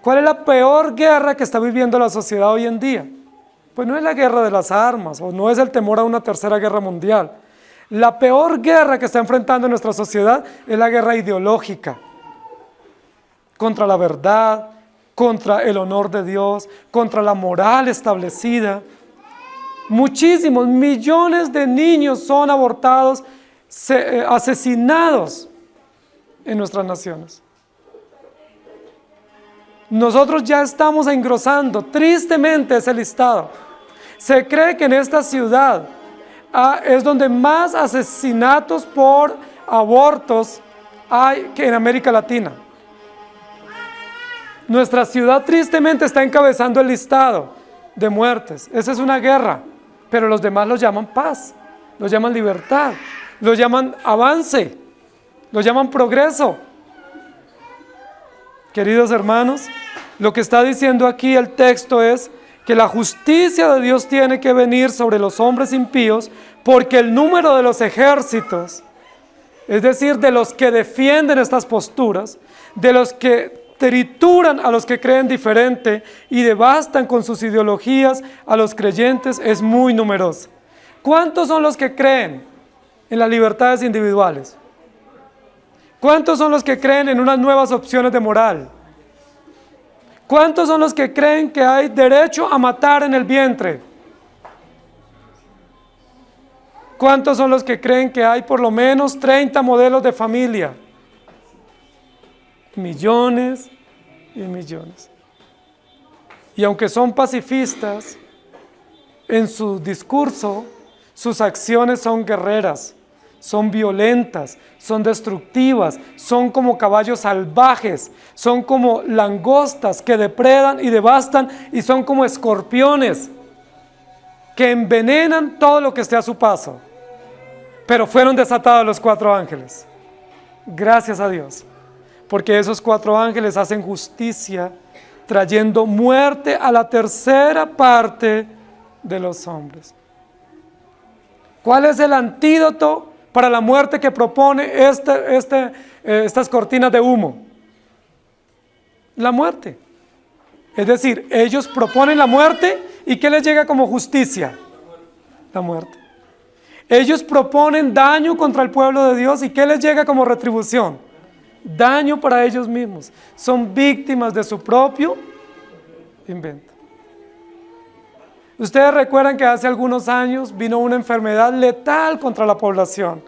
¿Cuál es la peor guerra que está viviendo la sociedad hoy en día? Pues no es la guerra de las armas, o no es el temor a una tercera guerra mundial. La peor guerra que está enfrentando nuestra sociedad es la guerra ideológica, contra la verdad, contra el honor de Dios, contra la moral establecida. Muchísimos, millones de niños son abortados, asesinados en nuestras naciones. Nosotros ya estamos engrosando tristemente ese listado. Se cree que en esta ciudad es donde más asesinatos por abortos hay que en América Latina. Nuestra ciudad tristemente está encabezando el listado de muertes. Esa es una guerra, pero los demás los llaman paz, los llaman libertad, los llaman avance, los llaman progreso. Queridos hermanos, lo que está diciendo aquí el texto es que la justicia de Dios tiene que venir sobre los hombres impíos, porque el número de los ejércitos, es decir, de los que defienden estas posturas, de los que trituran a los que creen diferente y devastan con sus ideologías a los creyentes, es muy numeroso. ¿Cuántos son los que creen en las libertades individuales? ¿Cuántos son los que creen en unas nuevas opciones de moral? ¿Cuántos son los que creen que hay derecho a matar en el vientre? ¿Cuántos son los que creen que hay por lo menos 30 modelos de familia? Millones y millones. Y aunque son pacifistas, en su discurso, sus acciones son guerreras, son violentas, son destructivas, son como caballos salvajes, son como langostas que depredan y devastan, y son como escorpiones que envenenan todo lo que esté a su paso. Pero fueron desatados los 4 ángeles. Gracias a Dios. Porque esos 4 ángeles hacen justicia, trayendo muerte a la tercera parte de los hombres. ¿Cuál es el antídoto para la muerte que propone estas cortinas de humo? La muerte. Es decir, ellos proponen la muerte, ¿y qué les llega como justicia? La muerte. Ellos proponen daño contra el pueblo de Dios, ¿y qué les llega como retribución? Daño para ellos mismos. Son víctimas de su propio invento. Ustedes recuerdan que hace algunos años vino una enfermedad letal contra la población,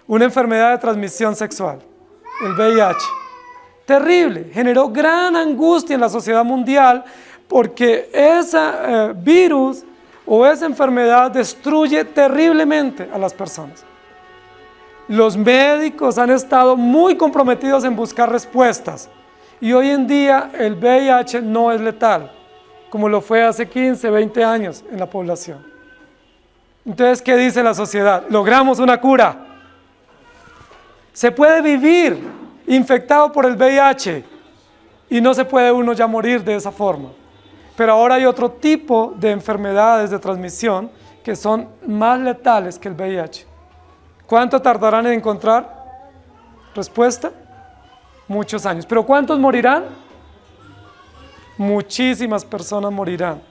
una enfermedad de transmisión sexual, el VIH. Terrible, generó gran angustia en la sociedad mundial, porque ese virus o esa enfermedad destruye terriblemente a las personas. Los médicos han estado muy comprometidos en buscar respuestas, y hoy en día el VIH no es letal, como lo fue hace 15, 20 años en la población. Entonces, ¿qué dice la sociedad? Logramos una cura. Se puede vivir infectado por el VIH y no se puede uno ya morir de esa forma. Pero ahora hay otro tipo de enfermedades de transmisión que son más letales que el VIH. ¿Cuánto tardarán en encontrar respuesta? Muchos años. ¿Pero cuántos morirán? Muchísimas personas morirán,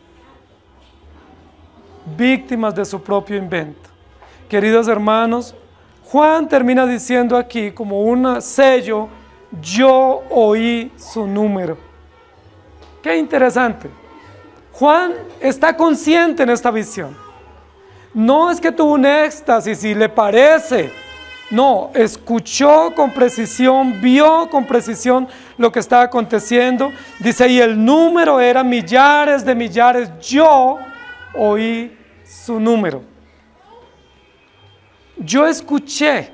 víctimas de su propio invento. Queridos hermanos, Juan termina diciendo aquí como un sello: yo oí su número. Qué interesante. Juan está consciente en esta visión. No es que tuvo un éxtasis y le parece. No, escuchó con precisión, vio con precisión lo que estaba aconteciendo. Dice, y el número era millares de millares. Yo oí su número. Yo escuché.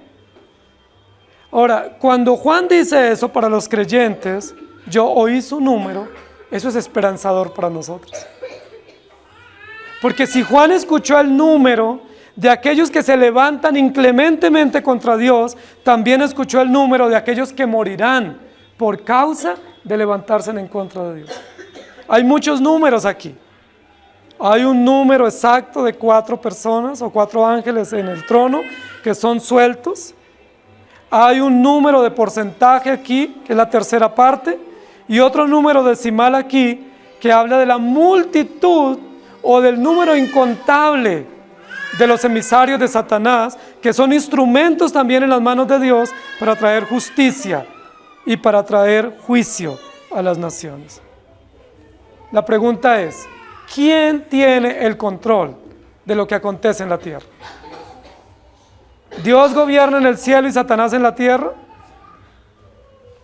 Ahora, cuando Juan dice eso para los creyentes, yo oí su número, eso es esperanzador para nosotros. Porque si Juan escuchó el número de aquellos que se levantan inclementemente contra Dios, también escuchó el número de aquellos que morirán por causa de levantarse en contra de Dios. Hay muchos números aquí. Hay un número exacto de 4 personas o 4 ángeles en el trono que son sueltos. Hay un número de porcentaje aquí, que es la tercera parte, y otro número decimal aquí, que habla de la multitud o del número incontable de los emisarios de Satanás, que son instrumentos también en las manos de Dios para traer justicia y para traer juicio a las naciones. La pregunta es, ¿quién tiene el control de lo que acontece en la tierra? ¿Dios gobierna en el cielo y Satanás en la tierra?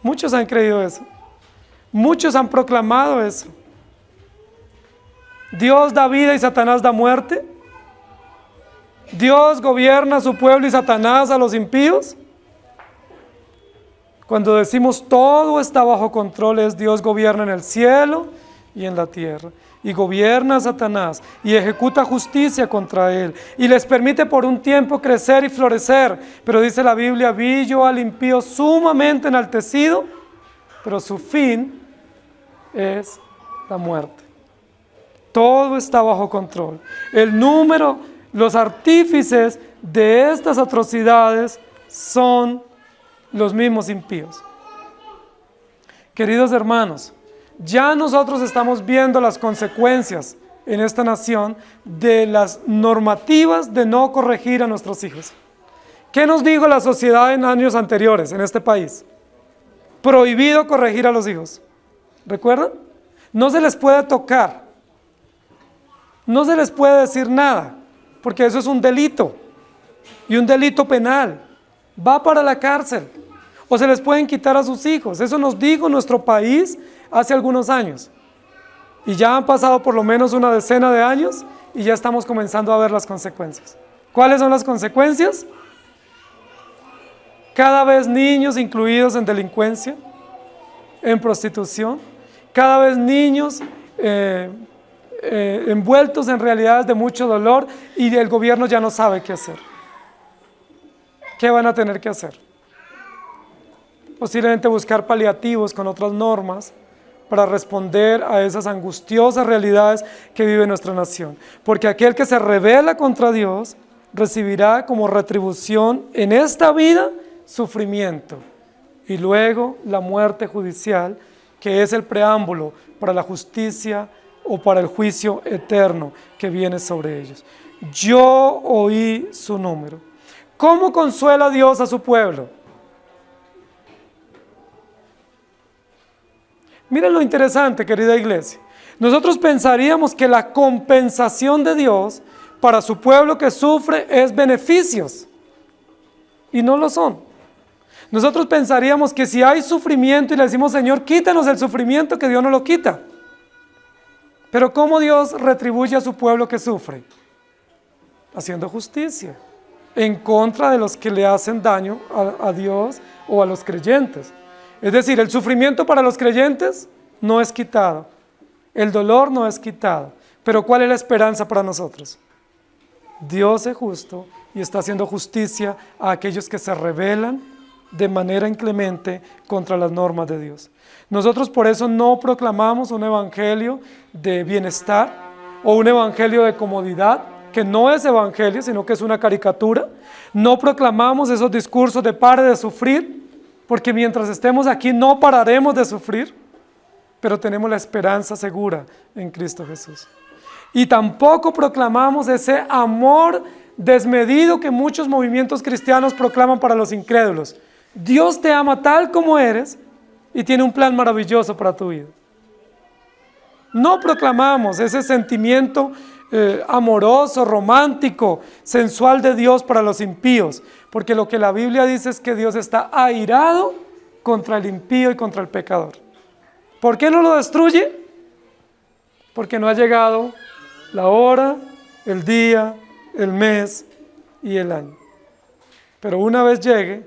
Muchos han creído eso. Muchos han proclamado eso. ¿Dios da vida y Satanás da muerte? ¿Dios gobierna a su pueblo y Satanás a los impíos? Cuando decimos todo está bajo control, es Dios gobierna en el cielo y en la tierra. Y gobierna a Satanás y ejecuta justicia contra él. Y les permite por un tiempo crecer y florecer. Pero dice la Biblia, vi yo al impío sumamente enaltecido, pero su fin es la muerte. Todo está bajo control. El número, los artífices de estas atrocidades son los mismos impíos. Queridos hermanos, ya nosotros estamos viendo las consecuencias en esta nación de las normativas de no corregir a nuestros hijos. ¿Qué nos dijo la sociedad en años anteriores en este país? Prohibido corregir a los hijos. ¿Recuerdan? No se les puede tocar. No se les puede decir nada, porque eso es un delito. Y un delito penal. Va para la cárcel. O se les pueden quitar a sus hijos. Eso nos dijo nuestro país hace algunos años. Y ya han pasado por lo menos una decena de años y ya estamos comenzando a ver las consecuencias. ¿Cuáles son las consecuencias? Cada vez niños incluidos en delincuencia, en prostitución, cada vez niños envueltos en realidades de mucho dolor y el gobierno ya no sabe qué hacer. ¿Qué van a tener que hacer? Posiblemente buscar paliativos con otras normas para responder a esas angustiosas realidades que vive nuestra nación. Porque aquel que se rebela contra Dios recibirá como retribución en esta vida sufrimiento y luego la muerte judicial, que es el preámbulo para la justicia o para el juicio eterno que viene sobre ellos. Yo oí su número. ¿Cómo consuela Dios a su pueblo? Miren lo interesante, querida iglesia. Nosotros pensaríamos que la compensación de Dios para su pueblo que sufre es beneficios, y no lo son. Nosotros pensaríamos que si hay sufrimiento y le decimos, Señor, quítanos el sufrimiento, que Dios no lo quita. Pero ¿cómo Dios retribuye a su pueblo que sufre? Haciendo justicia en contra de los que le hacen daño a Dios o a los creyentes. Es decir, el sufrimiento para los creyentes no es quitado, el dolor no es quitado, pero ¿cuál es la esperanza para nosotros? Dios es justo y está haciendo justicia a aquellos que se rebelan de manera inclemente contra las normas de Dios. Nosotros por eso no proclamamos un evangelio de bienestar o un evangelio de comodidad, que no es evangelio, sino que es una caricatura. No proclamamos esos discursos de pare de sufrir, porque mientras estemos aquí no pararemos de sufrir, pero tenemos la esperanza segura en Cristo Jesús. Y tampoco proclamamos ese amor desmedido que muchos movimientos cristianos proclaman para los incrédulos. Dios te ama tal como eres y tiene un plan maravilloso para tu vida. No proclamamos ese sentimiento amoroso, romántico, sensual de Dios para los impíos, porque lo que la Biblia dice es que Dios está airado contra el impío y contra el pecador. ¿Por qué no lo destruye? Porque no ha llegado la hora, el día, el mes y el año. Pero una vez llegue,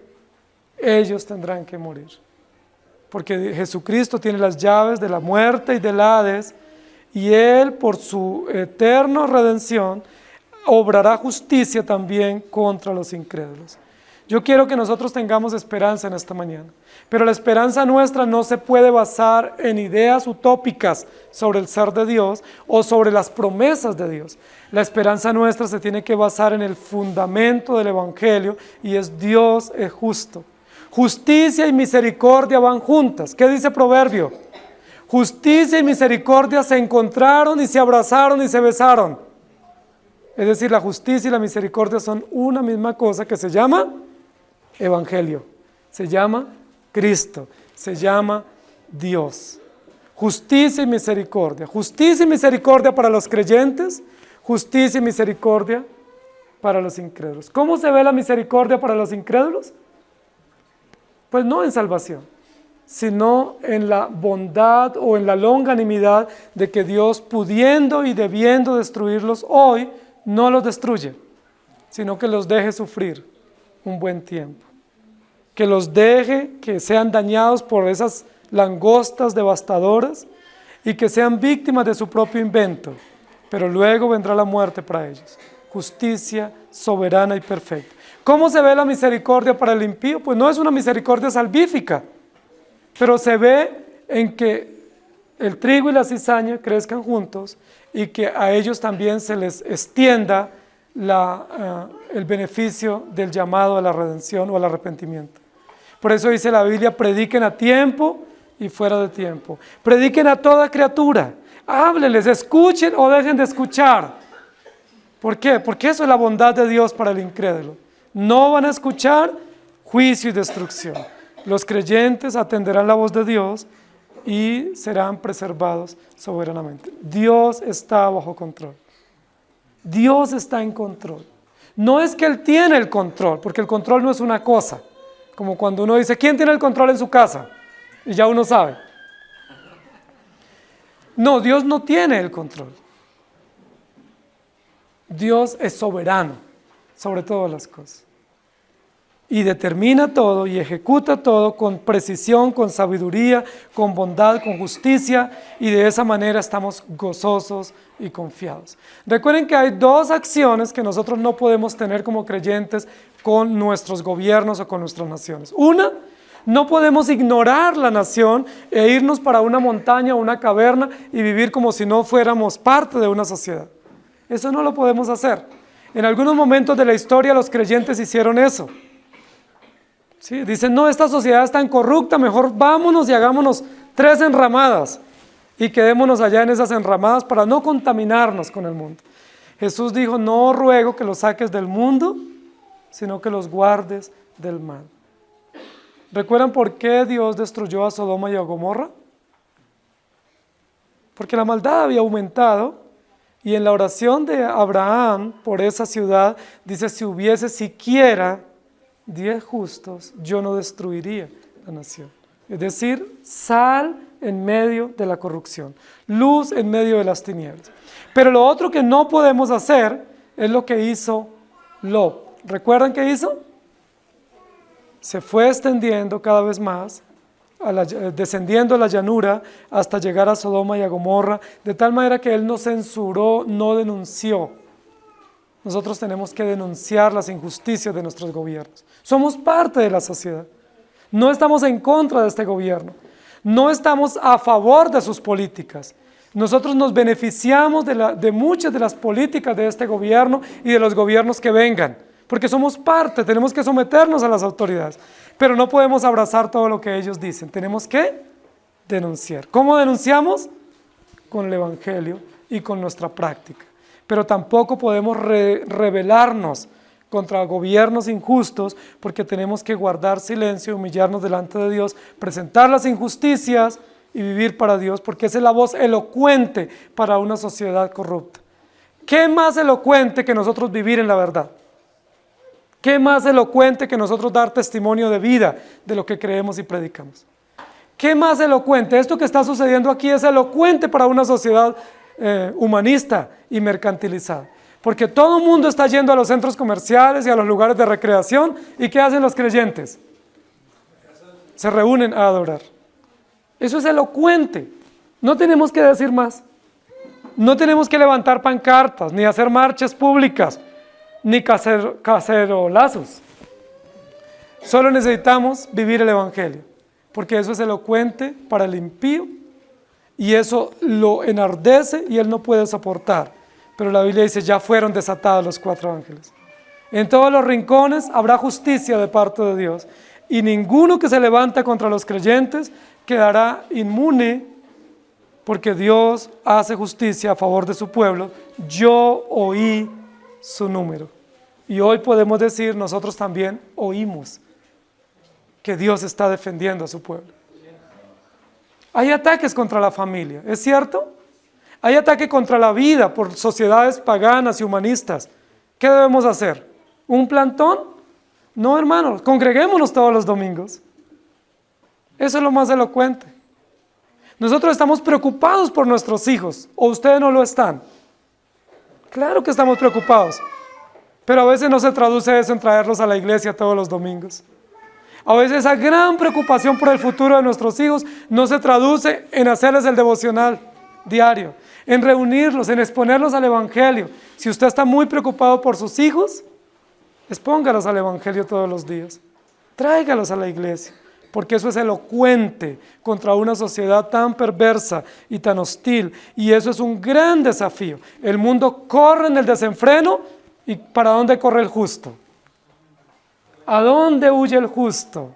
ellos tendrán que morir. Porque Jesucristo tiene las llaves de la muerte y del Hades, y Él, por su eterna redención, obrará justicia también contra los incrédulos. Yo quiero que nosotros tengamos esperanza en esta mañana, pero la esperanza nuestra no se puede basar en ideas utópicas sobre el ser de Dios o sobre las promesas de Dios. La esperanza nuestra se tiene que basar en el fundamento del Evangelio, y es Dios es justo. Justicia y misericordia van juntas. ¿Qué dice Proverbio? Justicia y misericordia se encontraron y se abrazaron y se besaron. Es decir, la justicia y la misericordia son una misma cosa que se llama Evangelio, se llama Cristo, se llama Dios. Justicia y misericordia para los creyentes, justicia y misericordia para los incrédulos. ¿Cómo se ve la misericordia para los incrédulos? Pues no en salvación, sino en la bondad o en la longanimidad de que Dios, pudiendo y debiendo destruirlos hoy, no los destruye, sino que los deje sufrir un buen tiempo. que los deje, que sean dañados por esas langostas devastadoras y que sean víctimas de su propio invento, pero luego vendrá la muerte para ellos. Justicia soberana y perfecta. ¿Cómo se ve la misericordia para el impío? Pues no es una misericordia salvífica, pero se ve en que el trigo y la cizaña crezcan juntos y que a ellos también se les extienda el beneficio del llamado a la redención o al arrepentimiento. Por eso dice la Biblia, prediquen a tiempo y fuera de tiempo. Prediquen a toda criatura. Háblenles, escuchen o dejen de escuchar. ¿Por qué? Porque eso es la bondad de Dios para el incrédulo. No van a escuchar juicio y destrucción. Los creyentes atenderán la voz de Dios y serán preservados soberanamente. Dios está bajo control. Dios está en control. No es que Él tiene el control, porque el control no es una cosa. Como cuando uno dice, ¿quién tiene el control en su casa? Y ya uno sabe. No, Dios no tiene el control. Dios es soberano sobre todas las cosas. Y determina todo y ejecuta todo con precisión, con sabiduría, con bondad, con justicia, y de esa manera estamos gozosos y confiados. Recuerden que hay dos acciones que nosotros no podemos tener como creyentes con nuestros gobiernos o con nuestras naciones. Una, no podemos ignorar la nación e irnos para una montaña o una caverna y vivir como si no fuéramos parte de una sociedad. Eso no lo podemos hacer. En algunos momentos de la historia los creyentes hicieron eso. ¿Sí? Dicen, no, esta sociedad es tan corrupta, mejor vámonos y hagámonos 3 enramadas y quedémonos allá en esas enramadas para no contaminarnos con el mundo. Jesús dijo, no ruego que los saques del mundo, sino que los guardes del mal. ¿Recuerdan por qué Dios destruyó a Sodoma y a Gomorra? Porque la maldad había aumentado y en la oración de Abraham por esa ciudad dice, si hubiese siquiera 10 justos, yo no destruiría la nación. Es decir, sal en medio de la corrupción, luz en medio de las tinieblas. Pero lo otro que no podemos hacer es lo que hizo Lot. ¿Recuerdan qué hizo? Se fue extendiendo cada vez más, descendiendo a la llanura hasta llegar a Sodoma y a Gomorra, de tal manera que él no censuró, no denunció. Nosotros tenemos que denunciar las injusticias de nuestros gobiernos. Somos parte de la sociedad. No estamos en contra de este gobierno. No estamos a favor de sus políticas. Nosotros nos beneficiamos de muchas de las políticas de este gobierno y de los gobiernos que vengan, porque somos parte, tenemos que someternos a las autoridades, pero no podemos abrazar todo lo que ellos dicen, tenemos que denunciar. ¿Cómo denunciamos? Con el Evangelio y con nuestra práctica, pero tampoco podemos rebelarnos contra gobiernos injustos, porque tenemos que guardar silencio, humillarnos delante de Dios, presentar las injusticias y vivir para Dios, porque esa es la voz elocuente para una sociedad corrupta. ¿Qué más elocuente que nosotros vivir en la verdad? ¿Qué más elocuente que nosotros dar testimonio de vida de lo que creemos y predicamos? ¿Qué más elocuente? Esto que está sucediendo aquí es elocuente para una sociedad humanista y mercantilizada. Porque todo el mundo está yendo a los centros comerciales y a los lugares de recreación. ¿Y qué hacen los creyentes? Se reúnen a adorar. Eso es elocuente. No tenemos que decir más. No tenemos que levantar pancartas, ni hacer marchas públicas, ni cacerolazos. Solo necesitamos vivir el Evangelio, porque eso es elocuente para el impío y eso lo enardece y él no puede soportar. Pero la Biblia dice, ya fueron desatados los 4 ángeles. En todos los rincones habrá justicia de parte de Dios y ninguno que se levanta contra los creyentes quedará inmune, porque Dios hace justicia a favor de su pueblo. Yo oí su número. Y hoy podemos decir, nosotros también oímos que Dios está defendiendo a su pueblo. Hay ataques contra la familia, ¿es cierto? Hay ataque contra la vida por sociedades paganas y humanistas. ¿Qué debemos hacer? ¿Un plantón? No, hermanos, congreguémonos todos los domingos. Eso es lo más elocuente. Nosotros estamos preocupados por nuestros hijos, ¿o ustedes no lo están? Claro que estamos preocupados, pero a veces no se traduce eso en traerlos a la iglesia todos los domingos. A veces esa gran preocupación por el futuro de nuestros hijos no se traduce en hacerles el devocional diario, en reunirlos, en exponerlos al Evangelio. Si usted está muy preocupado por sus hijos, expóngalos al Evangelio todos los días. Tráigalos a la iglesia, porque eso es elocuente contra una sociedad tan perversa y tan hostil. Y eso es un gran desafío. El mundo corre en el desenfreno. ¿Y para dónde corre el justo? ¿A dónde huye el justo?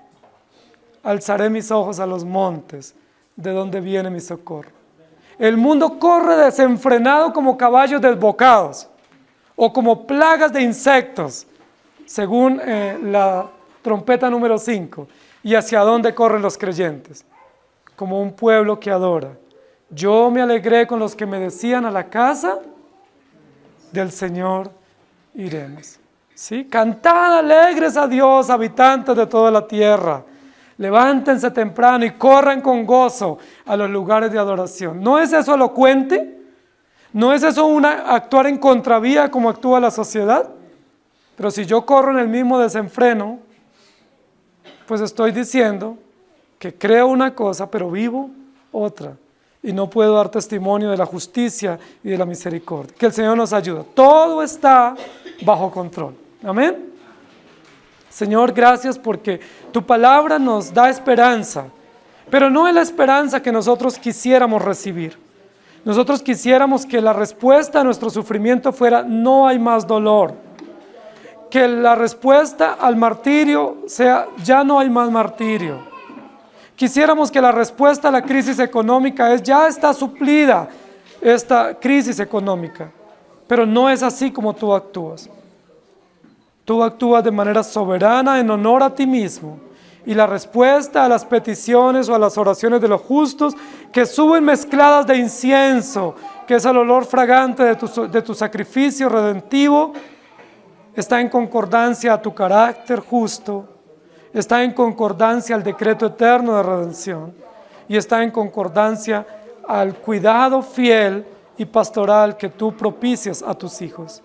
Alzaré mis ojos a los montes, ¿de dónde viene mi socorro? El mundo corre desenfrenado como caballos desbocados o como plagas de insectos, según la trompeta número 5. ¿Y hacia dónde corren los creyentes? Como un pueblo que adora. Yo me alegré con los que me decían: a la casa del Señor iremos. ¿Sí? Cantad alegres a Dios, habitantes de toda la tierra. Levántense temprano y corran con gozo a los lugares de adoración. ¿No es eso elocuente? ¿No es eso actuar en contravía como actúa la sociedad? Pero si yo corro en el mismo desenfreno, pues estoy diciendo que creo una cosa, pero vivo otra. Y no puedo dar testimonio de la justicia y de la misericordia. Que el Señor nos ayude. Todo está bajo control. Amén. Señor, gracias porque tu palabra nos da esperanza, pero no es la esperanza que nosotros quisiéramos recibir. Nosotros quisiéramos que la respuesta a nuestro sufrimiento fuera: no hay más dolor. Que la respuesta al martirio sea: ya no hay más martirio. Quisiéramos que la respuesta a la crisis económica es: ya está suplida esta crisis económica. Pero no es así como tú actúas. Tú actúas de manera soberana en honor a ti mismo. Y la respuesta a las peticiones o a las oraciones de los justos, que suben mezcladas de incienso, que es el olor fragante de tu sacrificio redentivo, está en concordancia a tu carácter justo, está en concordancia al decreto eterno de redención y está en concordancia al cuidado fiel y pastoral que tú propicias a tus hijos.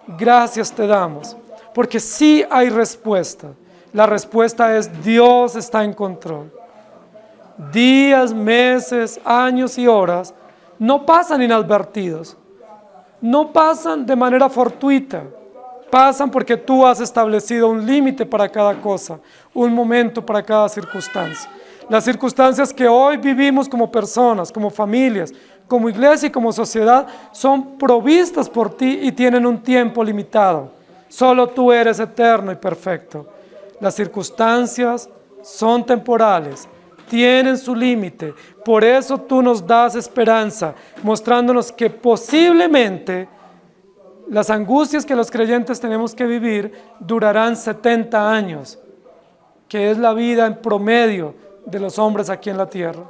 Gracias te damos, porque sí hay respuesta. La respuesta es: Dios está en control. Días, meses, años y horas no pasan inadvertidos, no pasan de manera fortuita. Pasan porque tú has establecido un límite para cada cosa, un momento para cada circunstancia. Las circunstancias que hoy vivimos como personas, como familias, como iglesia y como sociedad son provistas por ti y tienen un tiempo limitado. Solo tú eres eterno y perfecto. Las circunstancias son temporales, tienen su límite. Por eso tú nos das esperanza, mostrándonos que posiblemente las angustias que los creyentes tenemos que vivir durarán 70 años, que es la vida en promedio de los hombres aquí en la tierra.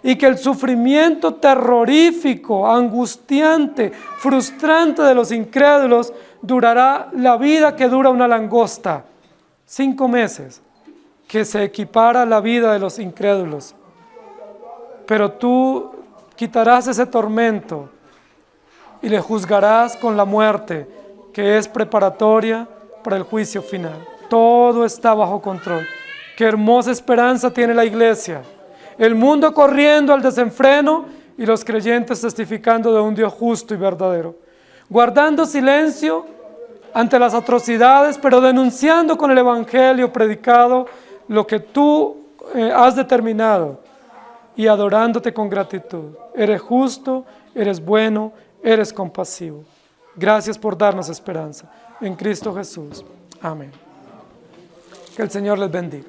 Y que el sufrimiento terrorífico, angustiante, frustrante de los incrédulos durará la vida que dura una langosta, 5 meses, que se equipara a la vida de los incrédulos. Pero tú quitarás ese tormento y le juzgarás con la muerte, que es preparatoria para el juicio final. Todo está bajo control. Qué hermosa esperanza tiene la iglesia. El mundo corriendo al desenfreno y los creyentes testificando de un Dios justo y verdadero. Guardando silencio ante las atrocidades, pero denunciando con el evangelio predicado lo que tú has determinado y adorándote con gratitud. Eres justo, eres bueno, eres compasivo. Gracias por darnos esperanza. En Cristo Jesús. Amén. Que el Señor les bendiga.